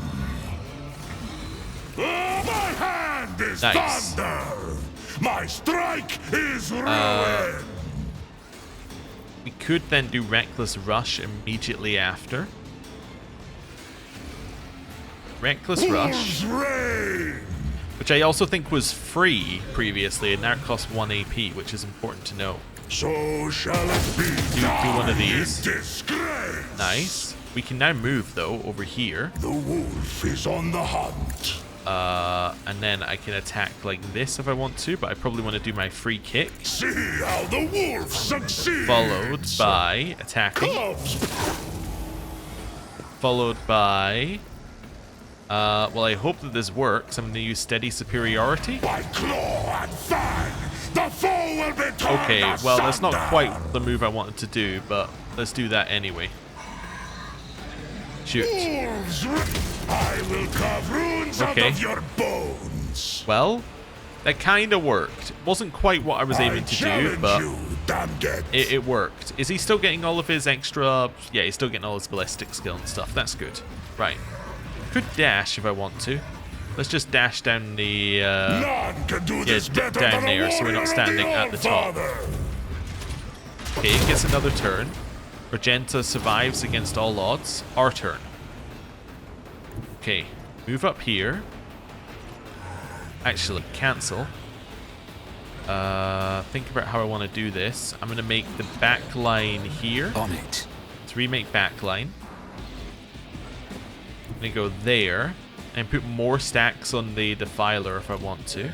My hand is Nice. thunder. My strike is ruin. We could then do Reckless Rush immediately after. Reckless Rush, Wolves reign. which I also think was free previously, and now it costs 1 AP, which is important to know. So shall it be. Do one of these. Disgrace. Nice. We can now move, though, over here. The wolf is on the hunt. And then I can attack like this if I want to, but I probably want to do my free kick. See how the wolf succeeds. Followed by attacking. Cubs. Followed by... well, I hope that this works. I'm going to use Steady Superiority. By claw and fang, the foe will be torn Okay, well, that's not asunder. quite the move I wanted to do, but let's do that anyway. Shoot. Wolves, I will carve runes out Okay. of your bones. Well, that kind of worked. It wasn't quite what I was aiming to do, challenge but you, damn get. it worked. Is he still getting all of his extra... Yeah, he's still getting all his ballistic skill and stuff. That's good. Right. Could dash if I want to. Let's just dash down the... None can do this better down than there, a so we're not warrior of standing the at the top. Allfather. Okay, it gets another turn. Regenta survives against all odds. Our turn. Okay, move up here. Actually, cancel. Think about how I want to do this. I'm going to make the back line here. On it. Let's remake back line. I'm going to go there and put more stacks on the Defiler if I want to.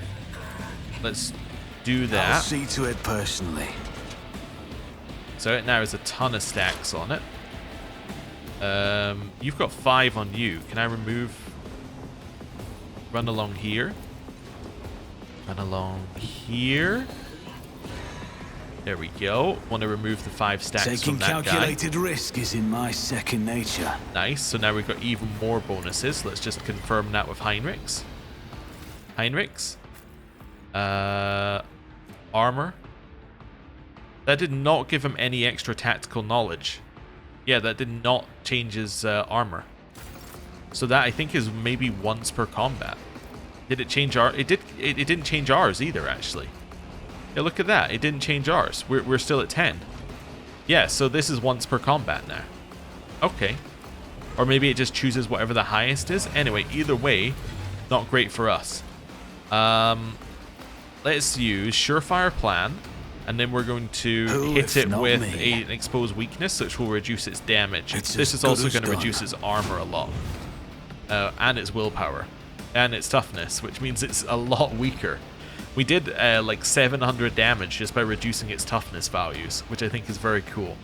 Let's do I'll that. see to it personally. So it now has a ton of stacks on it. You've got 5 on you. Can I remove... Run along here. Run along here. There we go. Want to remove the 5 stacks Taking from that guy. calculated risk is in my second nature. Nice. So now we've got even more bonuses. Let's just confirm that with Heinrich's. Heinrich's. Armor. That did not give him any extra tactical knowledge. Yeah, that did not change his armor. So that, I think, is maybe once per combat. Did it change our... It didn't change ours either, actually. Yeah, look at that. It didn't change ours. We're still at 10. Yeah, so this is once per combat now. Okay. Or maybe it just chooses whatever the highest is. Anyway, either way, not great for us. let's use Surefire Plan, and then we're going to Who, hit if it not with me? an exposed weakness, which will reduce its damage. It's This as is also good as going to done. reduce its armor a lot, and its willpower, and its toughness, which means it's a lot weaker. We did like 700 damage just by reducing its toughness values, which I think is very cool.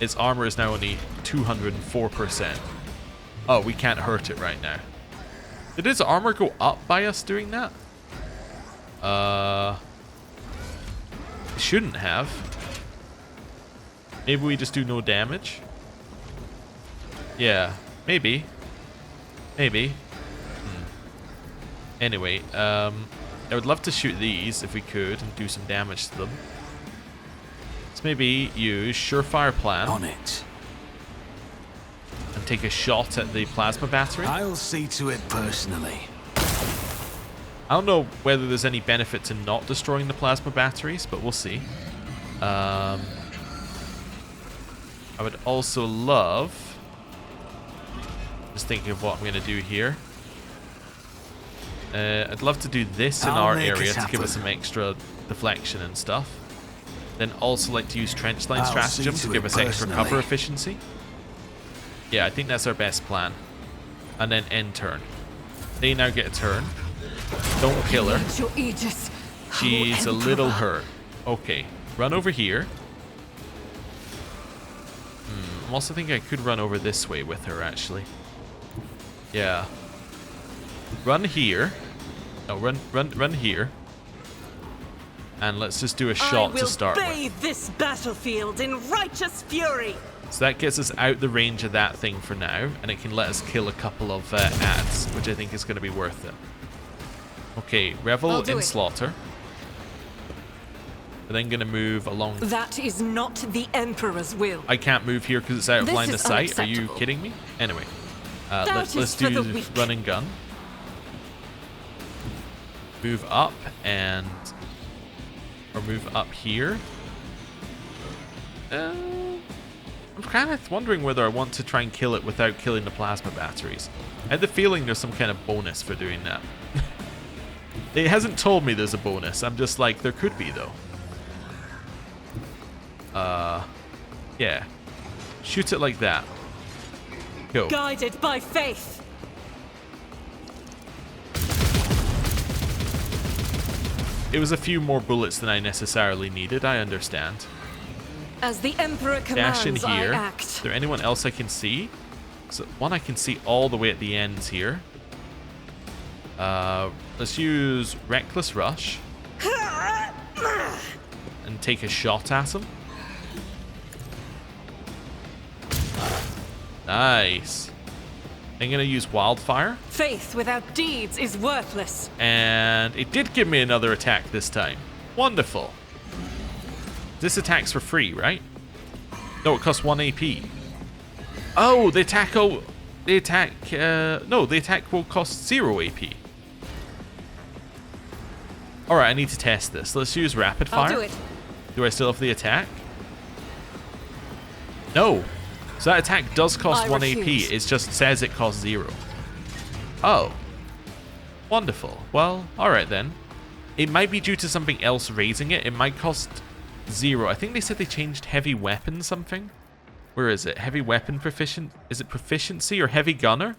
Its armor is now only 204%. Oh, we can't hurt it right now. Did its armor go up by us doing that? It shouldn't have. Maybe we just do no damage? Yeah, maybe. Maybe. Anyway, I would love to shoot these if we could and do some damage to them. Let's maybe use Surefire Plan On it. and take a shot at the plasma battery. I'll see to it personally. I don't know whether there's any benefit to not destroying the plasma batteries, but we'll see. I would also love... Just thinking of what I'm going to do here. I'd love to do this in I'll our make area it to give us happen. some extra deflection and stuff. Then also like to use trench line I'll stratagem see to to give it us extra cover personally. efficiency. Yeah, I think that's our best plan. And then end turn. They now get a turn. Don't kill her. Need your aegis. She's Oh, a little Emperor. hurt. Okay, run over here. I'm also thinking I could run over this way with her, actually. Yeah. Run here. No, run here. And let's just do a shot to start I with. will bathe this battlefield in righteous fury. So that gets us out the range of that thing for now, and it can let us kill a couple of ads, which I think is going to be worth it. Okay, revel I'll do in it. slaughter. We're then going to move along. That is not the Emperor's will. I can't move here because it's out of This line of is sight. Are you unacceptable. kidding me? Anyway, That let's is do for the weak. run and gun. Move up and... Or move up here. I'm kind of wondering whether I want to try and kill it without killing the plasma batteries. I had the feeling there's some kind of bonus for doing that. It hasn't told me there's a bonus. I'm just like, there could be though. Yeah. Shoot it like that. Go. Guided by faith. It was a few more bullets than I necessarily needed, I understand. As the Emperor commands, Dash in here. I Is act. there anyone else I can see? So one I can see all the way at the ends here. Let's use Reckless Rush. And take a shot at him. Nice. I'm going to use Wildfire. Faith without deeds is worthless. And it did give me another attack this time. Wonderful. This attack's for free, right? No, it costs 1 AP. Oh, the attack will cost 0 AP. Alright, I need to test this. Let's use Rapid Fire. I'll do it. Do I still have the attack? No. So that attack does cost I 1 refuse. AP. It just says it costs 0. Oh. Wonderful. Well, alright then. It might be due to something else raising it. It might cost 0. I think they said they changed heavy weapon something. Where is it? Heavy weapon proficient? Is it proficiency or heavy gunner?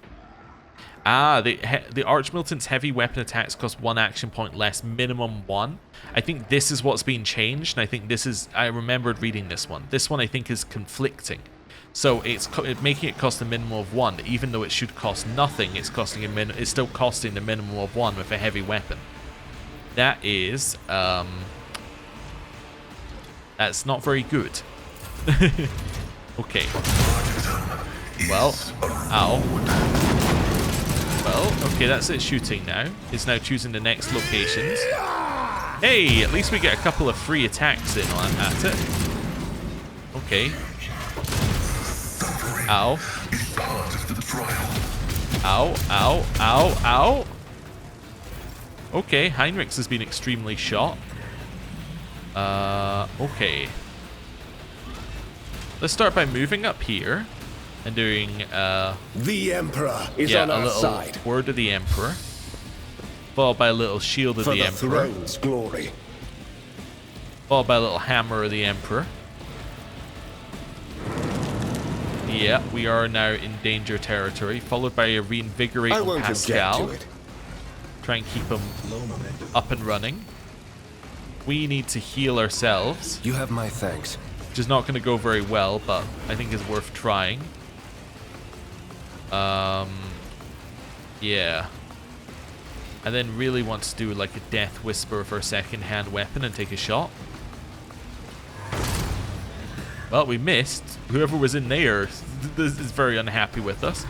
Ah, the Archmilitant's heavy weapon attacks cost 1 action point less, minimum 1. I think this is what's being changed, and I think this is... I remembered reading this one. This one I think is conflicting. So it's making it cost a minimum of 1, even though it should cost nothing. It's costing it's still costing the minimum of 1 with a heavy weapon. That is that's not very good. Okay. Well, ow. Well, okay, that's it shooting now. It's now choosing the next locations. Hey, at least we get a couple of free attacks in at it. Okay. Ow. Ow, ow, ow, ow. Okay, Heinrichs has been extremely shot. Okay. Let's start by moving up here and doing, The Emperor is yeah, on a our little side. word of the Emperor. Followed by a little shield of For the the Emperor. throne's glory. Followed by a little hammer of the Emperor. Yeah, we are now in danger territory. Followed by a reinvigorate I on won't object Pascal. to it. Try and keep him up and running. We need to heal ourselves, You have my thanks. which is not going to go very well, but I think is worth trying. Yeah. I then really want to do like a Death Whisper for a second-hand weapon and take a shot. Well, we missed. Whoever was in there is very unhappy with us.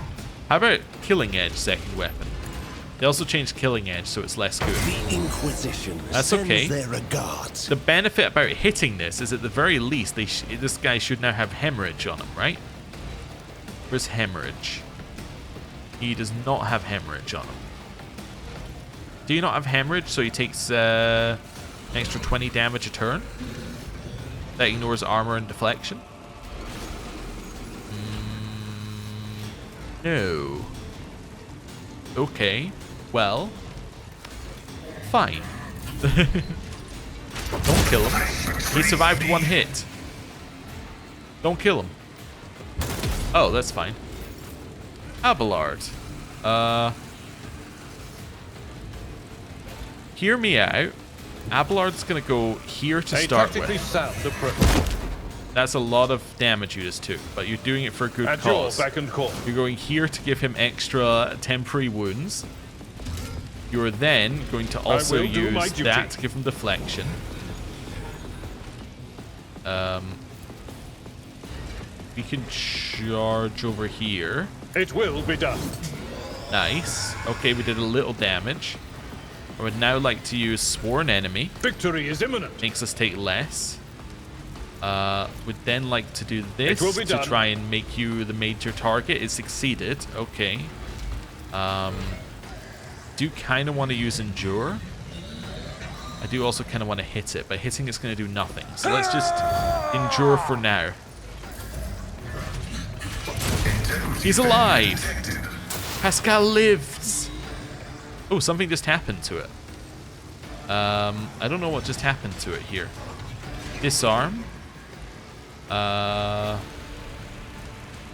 How about Killing Edge second weapon? They also changed Killing Edge, so it's less good. The Inquisition That's sends okay. their regards. The benefit about hitting this is at the very least, this guy should now have hemorrhage on him, right? Where's hemorrhage? He does not have hemorrhage on him. Do you not have hemorrhage? So he takes an extra 20 damage a turn. That ignores armor and deflection. No. Okay. Well. Fine. Don't kill him. He survived one hit. Don't kill him. Oh, that's fine. Abelard. Hear me out. Abelard's gonna go here to start with. sound approach. That's a lot of damage you just took, but you're doing it for a good At your cause. beck and call. You're going here to give him extra temporary wounds. You're then going to also will do my use duty. that to give him deflection. We can charge over here. It will be done. Nice. Okay, we did a little damage. I would now like to use Sworn Enemy. Victory is imminent. Makes us take less. Would then like to do this It will be to done. try and make you the major target. It succeeded. Okay. Do kind of want to use Endure. I do also kind of want to hit it, but hitting is going to do nothing. So let's just Endure for now. He's alive! Pascal lives! Oh, something just happened to it. I don't know what just happened to it here. Disarm.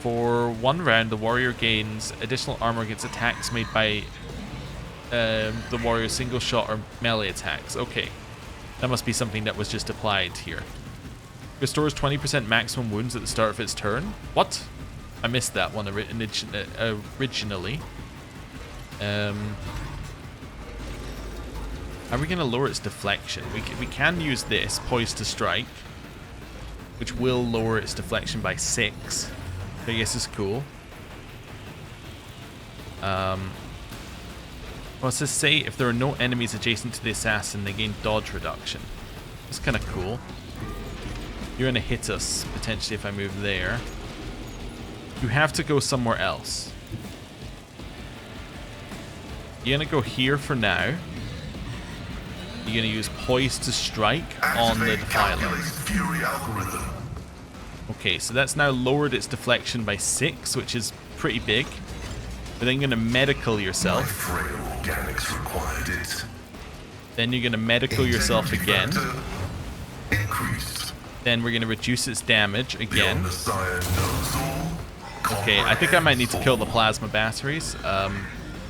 For 1 round, the warrior gains additional armor against attacks made by the warrior's single shot or melee attacks. Okay. That must be something that was just applied here. Restores 20% maximum wounds at the start of its turn. What? I missed that one originally. Are we going to lower its deflection? We can use this, Poised to Strike, which will lower its deflection by 6. I guess is cool. What's this say? If there are no enemies adjacent to the assassin, they gain dodge reduction. That's kind of cool. You're going to hit us, potentially, if I move there. You have to go somewhere else. You're going to go here for now. You're going to use Poised to Strike on the Defiler. Okay, so that's now lowered its deflection by 6, which is pretty big. But then you're going to medical yourself. Then you're going to medical yourself again. Then we're going to reduce its damage again. Okay, I think I might need to kill the plasma batteries.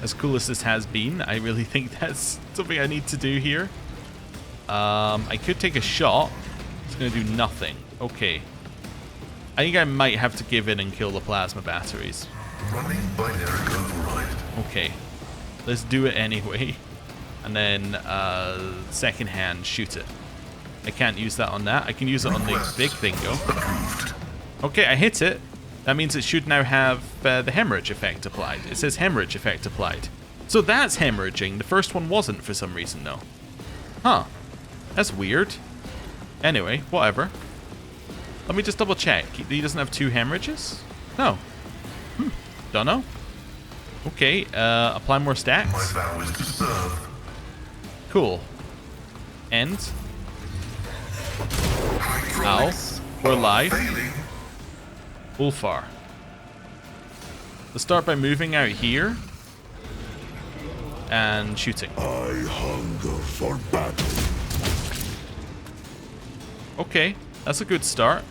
As cool as this has been, I really think that's something I need to do here. I could take a shot. It's going to do nothing. Okay. I think I might have to give in and kill the plasma batteries. Okay. Let's do it anyway. And then, second hand, shoot it. I can't use that on that. I can use it on the big thing, though. Okay, I hit it. That means it should now have the hemorrhage effect applied. It says hemorrhage effect applied. So that's hemorrhaging. The first one wasn't for some reason, though. Huh. That's weird. Anyway, whatever. Let me just double check. He doesn't have 2 hemorrhages? No. Don't know. Okay, apply more stacks. Cool. End. Ow. We're alive. Ulfar. Let's start by moving out here. and shooting. I hunger for battle. Okay, that's a good start.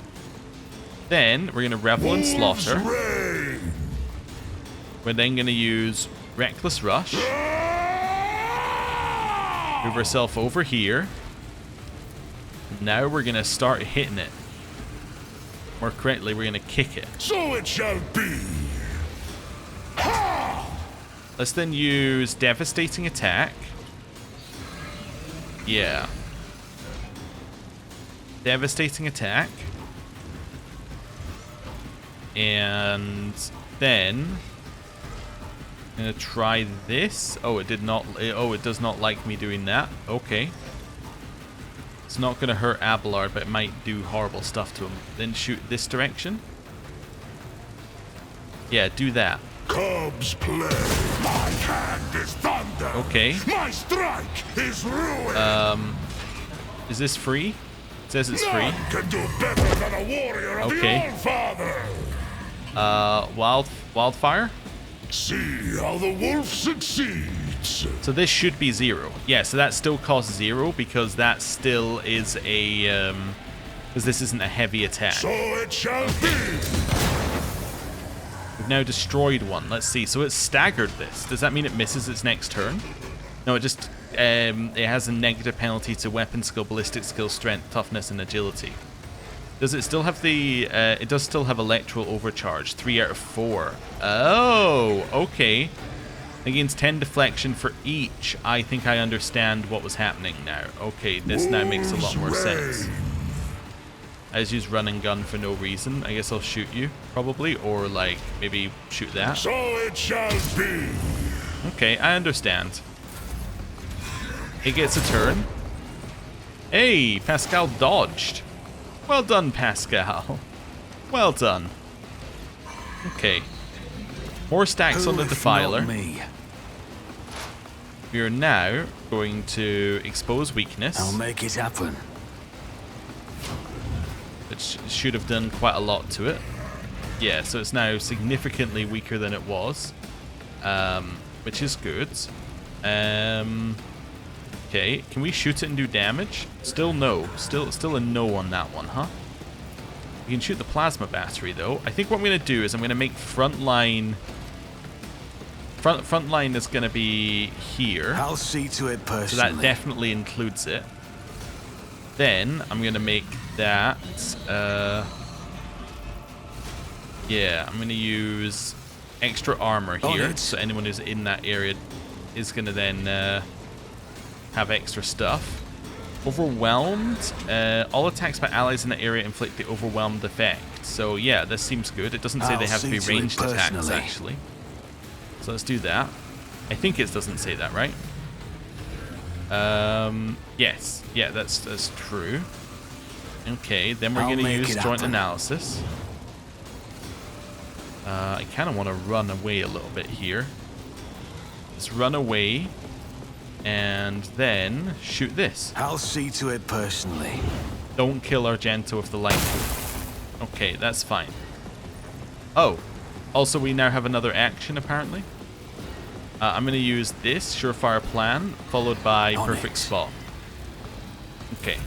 Then we're going to revel in slaughter. Reign. We're then going to use reckless rush. Move ourselves over here. Now we're going to start hitting it. More correctly, we're going to kick it. So it shall be. Ha! Let's then use devastating attack. Yeah. Devastating attack. And then I'm gonna try this. Oh, it did not. Oh, it does not like me doing that. Okay. It's not gonna hurt Abelard, but it might do horrible stuff to him. Then shoot this direction. Yeah, do that. Cubs play. My hand is thunder. Okay. My strike is ruin. Is this free? It says it's free. None can do better than a warrior of Okay. the Allfather. Wildfire? See how the wolf succeeds. So this should be 0. Yeah, so that still costs 0 because that still is a because this isn't a heavy attack. So it shall be. We've now destroyed one. Let's see. So it's staggered this. Does that mean it misses its next turn? No, it just it has a negative penalty to weapon skill, ballistic skill, strength, toughness, and agility. Does it still have the... it does still have electoral overcharge. 3 out of 4. Oh, okay. Against 10 deflection for each. I think I understand what was happening now. Okay, this now makes a lot more sense. I just use run and gun for no reason. I guess I'll shoot you, probably. Or, like, maybe shoot that. So it shall be. Okay, I understand. It gets a turn. Hey, Pascal dodged. Well done, Pascal. Well done. Okay. More stacks on the Defiler. We are now going to expose weakness. I'll make it happen. Which should have done quite a lot to it. Yeah, so it's now significantly weaker than it was. Which is good. Okay, can we shoot it and do damage? Still no. Still a no on that one, huh? We can shoot the plasma battery though. I think what I'm gonna do is I'm gonna make frontline. Frontline is gonna be here. I'll see to it personally. So that definitely includes it. Then I'm gonna make that. Yeah, I'm gonna use extra armor here, so anyone who's in that area is gonna then have extra stuff. Overwhelmed. All attacks by allies in the area inflict the overwhelmed effect. So yeah, this seems good. It doesn't say they have to be ranged attacks actually. So let's do that. I think it doesn't say that, right? Yes. Yeah, that's true. Okay, then we're gonna use joint analysis. I kind of want to run away a little bit here. Let's run away. And then shoot this. I'll see to it personally. Don't kill Argento with the light. Okay, that's fine. Oh, also we now have another action apparently. I'm going to use this surefire plan followed by perfect spot. Okay,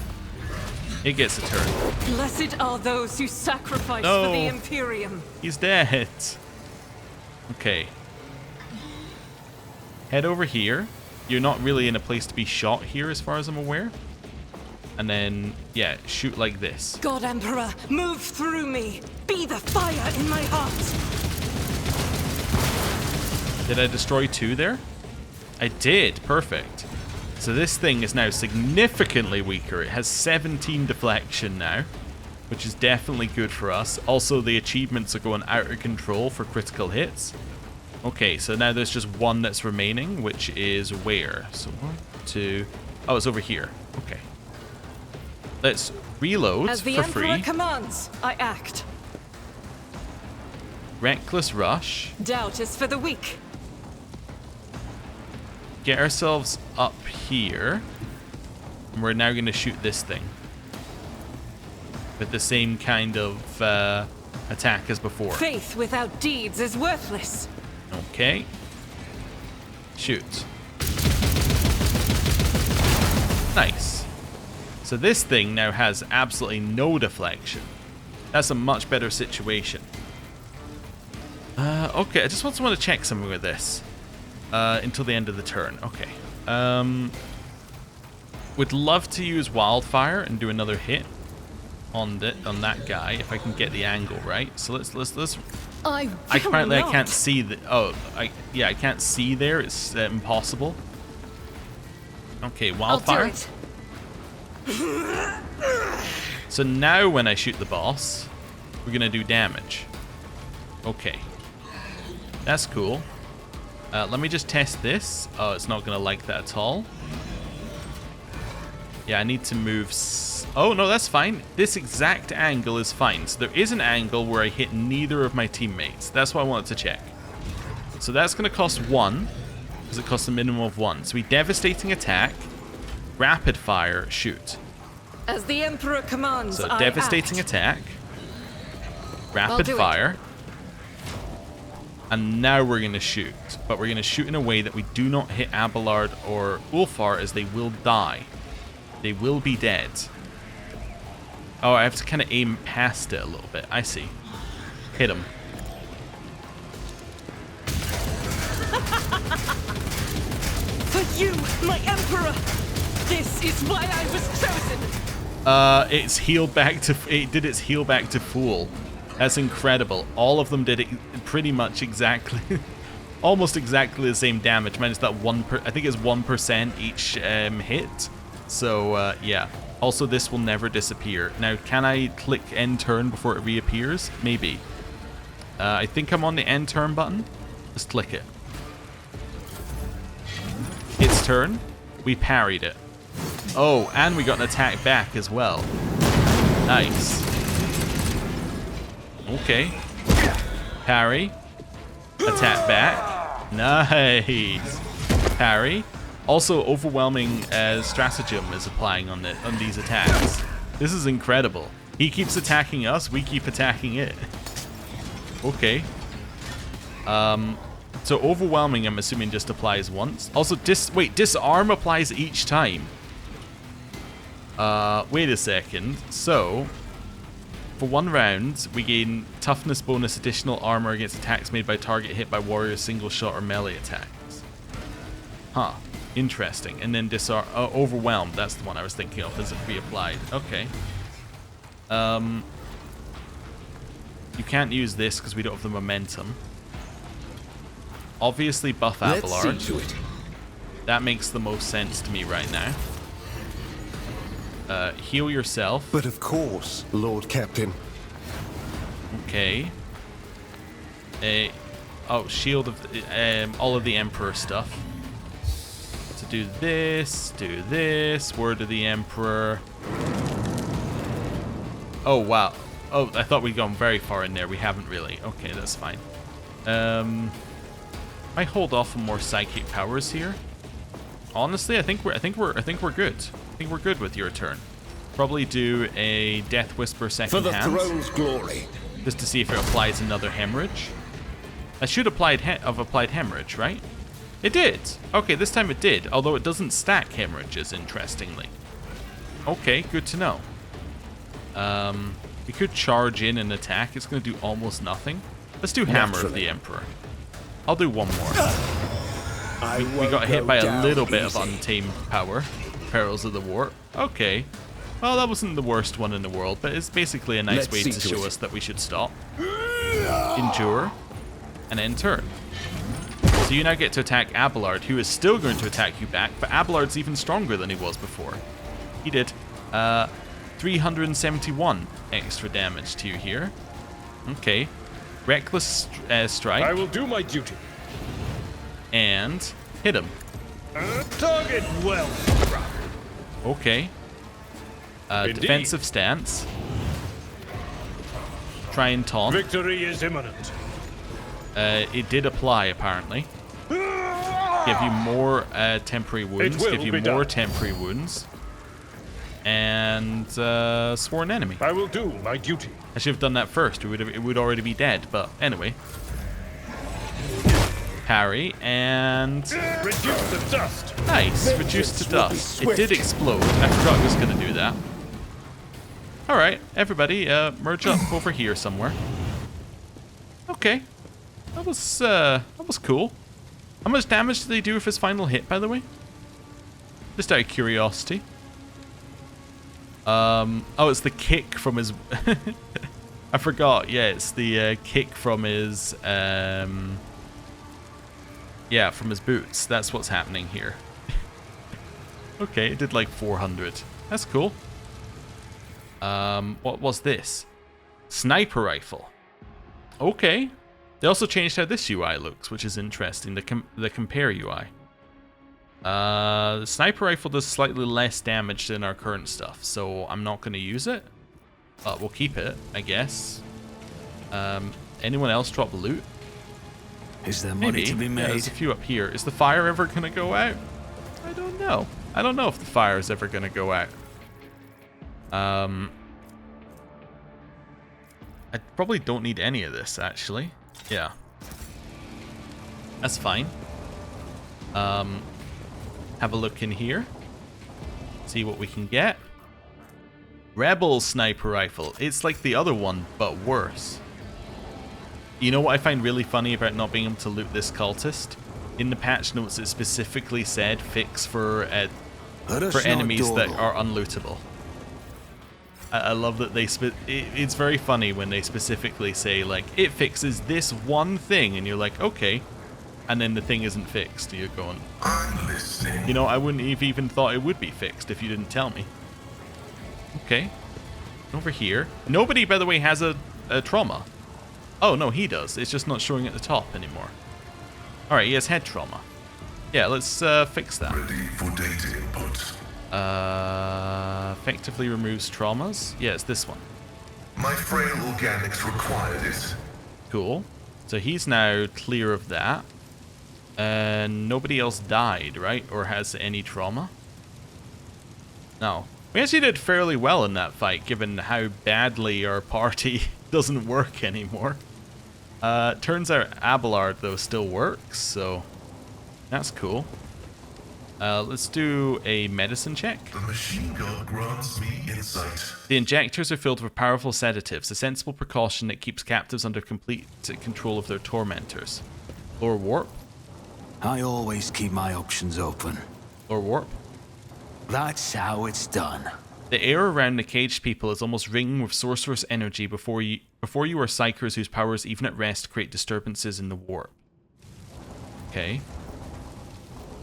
it gets a turn. Blessed are those who sacrifice for the Imperium. He's dead. Okay. Head over here. You're not really in a place to be shot here as far as I'm aware. And then, yeah, shoot like this. God Emperor, move through me. Be the fire in my heart. Did I destroy 2 there? I did. Perfect. So this thing is now significantly weaker. It has 17 deflection now, which is definitely good for us. Also, the achievements are going out of control for critical hits. Okay, so now there's just 1 that's remaining, which is where? So 1, 2... Oh, it's over here. Okay. Let's reload As the for free. Emperor commands, I act. Reckless rush. Doubt is for the weak. Get ourselves up here. And we're now going to shoot this thing. With the same kind of attack as before. Faith without deeds is worthless. Okay. Shoot. Nice. So this thing now has absolutely no deflection. That's a much better situation. Okay, I just want to check something with this. Until the end of the turn. Okay. Would love to use wildfire and do another hit on that guy if I can get the angle right. So let's apparently I can't see the I can't see there. It's impossible. Okay, wildfire. So now when I shoot the boss, we're gonna do damage. Okay. That's cool. Let me just test this. Oh, it's not gonna like that at all. Yeah, I need to move. Oh, no, that's fine. This exact angle is fine. So there is an angle where I hit neither of my teammates. That's what I wanted to check. So that's going to cost 1, because it costs a minimum of 1. So we devastating attack, rapid fire, shoot. As the Emperor commands, So devastating attack, rapid fire, and now we're going to shoot. But we're going to shoot in a way that we do not hit Abelard or Ulfar, as they will die. They will be dead. Oh, I have to kind of aim past it a little bit. I see. Hit him. For you, my Emperor! This is why I was chosen! It's healed back to... It did its heal back to full. That's incredible. All of them did it pretty much exactly... almost exactly the same damage, minus that 1%. I think it's 1% each hit. So, yeah. Also, this will never disappear. Now, can I click end turn before it reappears? Maybe. I think I'm on the end turn button. Just click it. Its turn. We parried it. Oh, and we got an attack back as well. Nice. Okay. Parry. Attack back. Nice. Parry. Also, overwhelming stratagem is applying on these attacks. This is incredible. He keeps attacking us, we keep attacking it. Okay. So overwhelming, I'm assuming, just applies once. Also, disarm applies each time. Wait a second. So, for 1 round, we gain toughness bonus, additional armor against attacks made by target hit by warrior, single shot, or melee attacks. Huh. Interesting. And then overwhelmed. That's the one I was thinking of. Does it reapplied? Okay. You can't use this because we don't have the momentum. Obviously buff Abelard. Let's see to it. That makes the most sense to me right now. Heal yourself. But of course, Lord Captain. Okay. Shield of all of the Emperor stuff. To do this, Word of the Emperor. Oh, wow. Oh, I thought we'd gone very far in there. We haven't really. Okay, that's fine. I hold off on more psychic powers here. Honestly, I think we're good. I think we're good with your turn. Probably do a Death Whisper second For the hand, throne's glory. just to see if it applies another hemorrhage. I should have applied hemorrhage, right? It did. Okay, this time it did, although it doesn't stack hemorrhages, interestingly. Okay, good to know. We could charge in and attack. It's going to do almost nothing. Let's do Hammer of the Emperor. I'll do one more. We got hit by a little bit of untamed power. Perils of the Warp. Okay. Well, that wasn't the worst one in the world, but it's basically a nice way to show us that we should stop. Endure. And end turn. So you now get to attack Abelard, who is still going to attack you back, but Abelard's even stronger than he was before. He did 371 extra damage to you here. Okay. Reckless strike. I will do my duty. And hit him. Target well. Okay. Defensive stance. Try and taunt. Victory is imminent. It did apply, apparently. Give you more temporary wounds. Give you more temporary wounds. And sworn enemy. I will do my duty. I should have done that first. It would already be dead, but anyway. parry, and Reduce the dust. nice, reduced to dust. It did explode. I forgot I was going to do that. All right, everybody, merge up over here somewhere. Okay, that was cool. How much damage did they do with his final hit, by the way? Just out of curiosity. Oh, it's the kick from his... I forgot. Yeah, it's the kick from his... yeah, from his boots. That's what's happening here. Okay, it did like 400. That's cool. What was this? Sniper rifle. Okay. They also changed how this UI looks, which is interesting. The compare UI. The sniper rifle does slightly less damage than our current stuff, so I'm not going to use it. But we'll keep it, I guess. Anyone else drop loot? Is there money to be made? Yeah, there's a few up here. Is the fire ever going to go out? I don't know. I don't know if the fire is ever going to go out. I probably don't need any of this, actually. Yeah. That's fine. Have a look in here. See what we can get. Rebel sniper rifle. It's like the other one, but worse. You know what I find really funny about not being able to loot this cultist? In the patch notes, it specifically said fix for enemies that are unlootable. I love that they... it's very funny when they specifically say, like, it fixes this one thing, and you're like, okay. And then the thing isn't fixed. You're going... I'm listening. You know, I wouldn't have even thought it would be fixed if you didn't tell me. Okay. Over here. Nobody, by the way, has a trauma. Oh, no, he does. It's just not showing at the top anymore. Alright, he has head trauma. Yeah, let's fix that. Ready for data input. Effectively removes traumas. Yeah, it's this one. My frail organics required it. Cool. So he's now clear of that. And nobody else died, right? Or has any trauma? No. We actually did fairly well in that fight, given how badly our party doesn't work anymore. Turns out Abelard, though, still works, so that's cool. Let's do a medicine check. The machine gun grants me insight. The injectors are filled with powerful sedatives, a sensible precaution that keeps captives under complete control of their tormentors. Lower warp. I always keep my options open. Lower warp. That's how it's done. The air around the caged people is almost ringing with sorcerous energy before you are psychers whose powers, even at rest, create disturbances in the warp. Okay.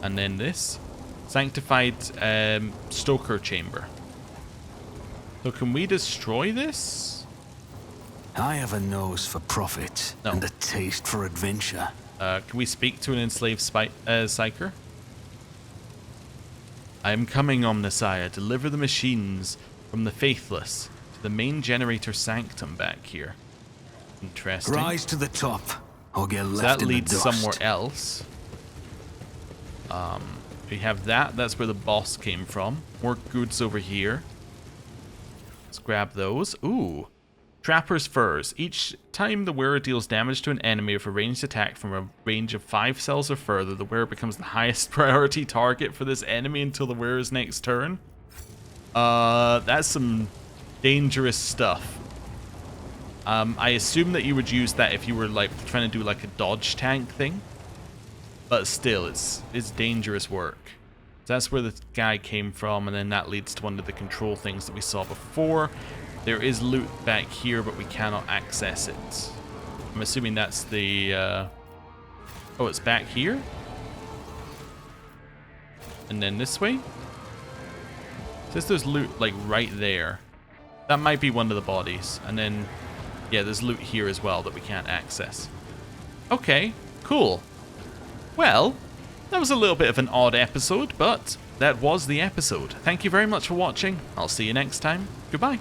And then this. Sanctified Stoker Chamber. So can we destroy this? I have a nose for profit and a taste for adventure. Can we speak to an enslaved psyker? I am coming, Omnissiah. Deliver the machines from the faithless to the main generator sanctum back here. Interesting. Rise to the top, or get left so that in the leads dust. somewhere else. We have that. That's where the boss came from. More goods over here. Let's grab those. Ooh. Trapper's Furs. Each time the wearer deals damage to an enemy with a ranged attack from a range of 5 cells or further, the wearer becomes the highest priority target for this enemy until the wearer's next turn. That's some dangerous stuff. I assume that you would use that if you were like trying to do like a dodge tank thing. But still, it's dangerous work. So that's where the guy came from, and then that leads to one of the control things that we saw before. There is loot back here, but we cannot access it. I'm assuming that's the... Oh, it's back here? And then this way? It says there's loot, like, right there. That might be one of the bodies. And then, yeah, there's loot here as well that we can't access. Okay, cool. Well, that was a little bit of an odd episode, but that was the episode. Thank you very much for watching. I'll see you next time. Goodbye.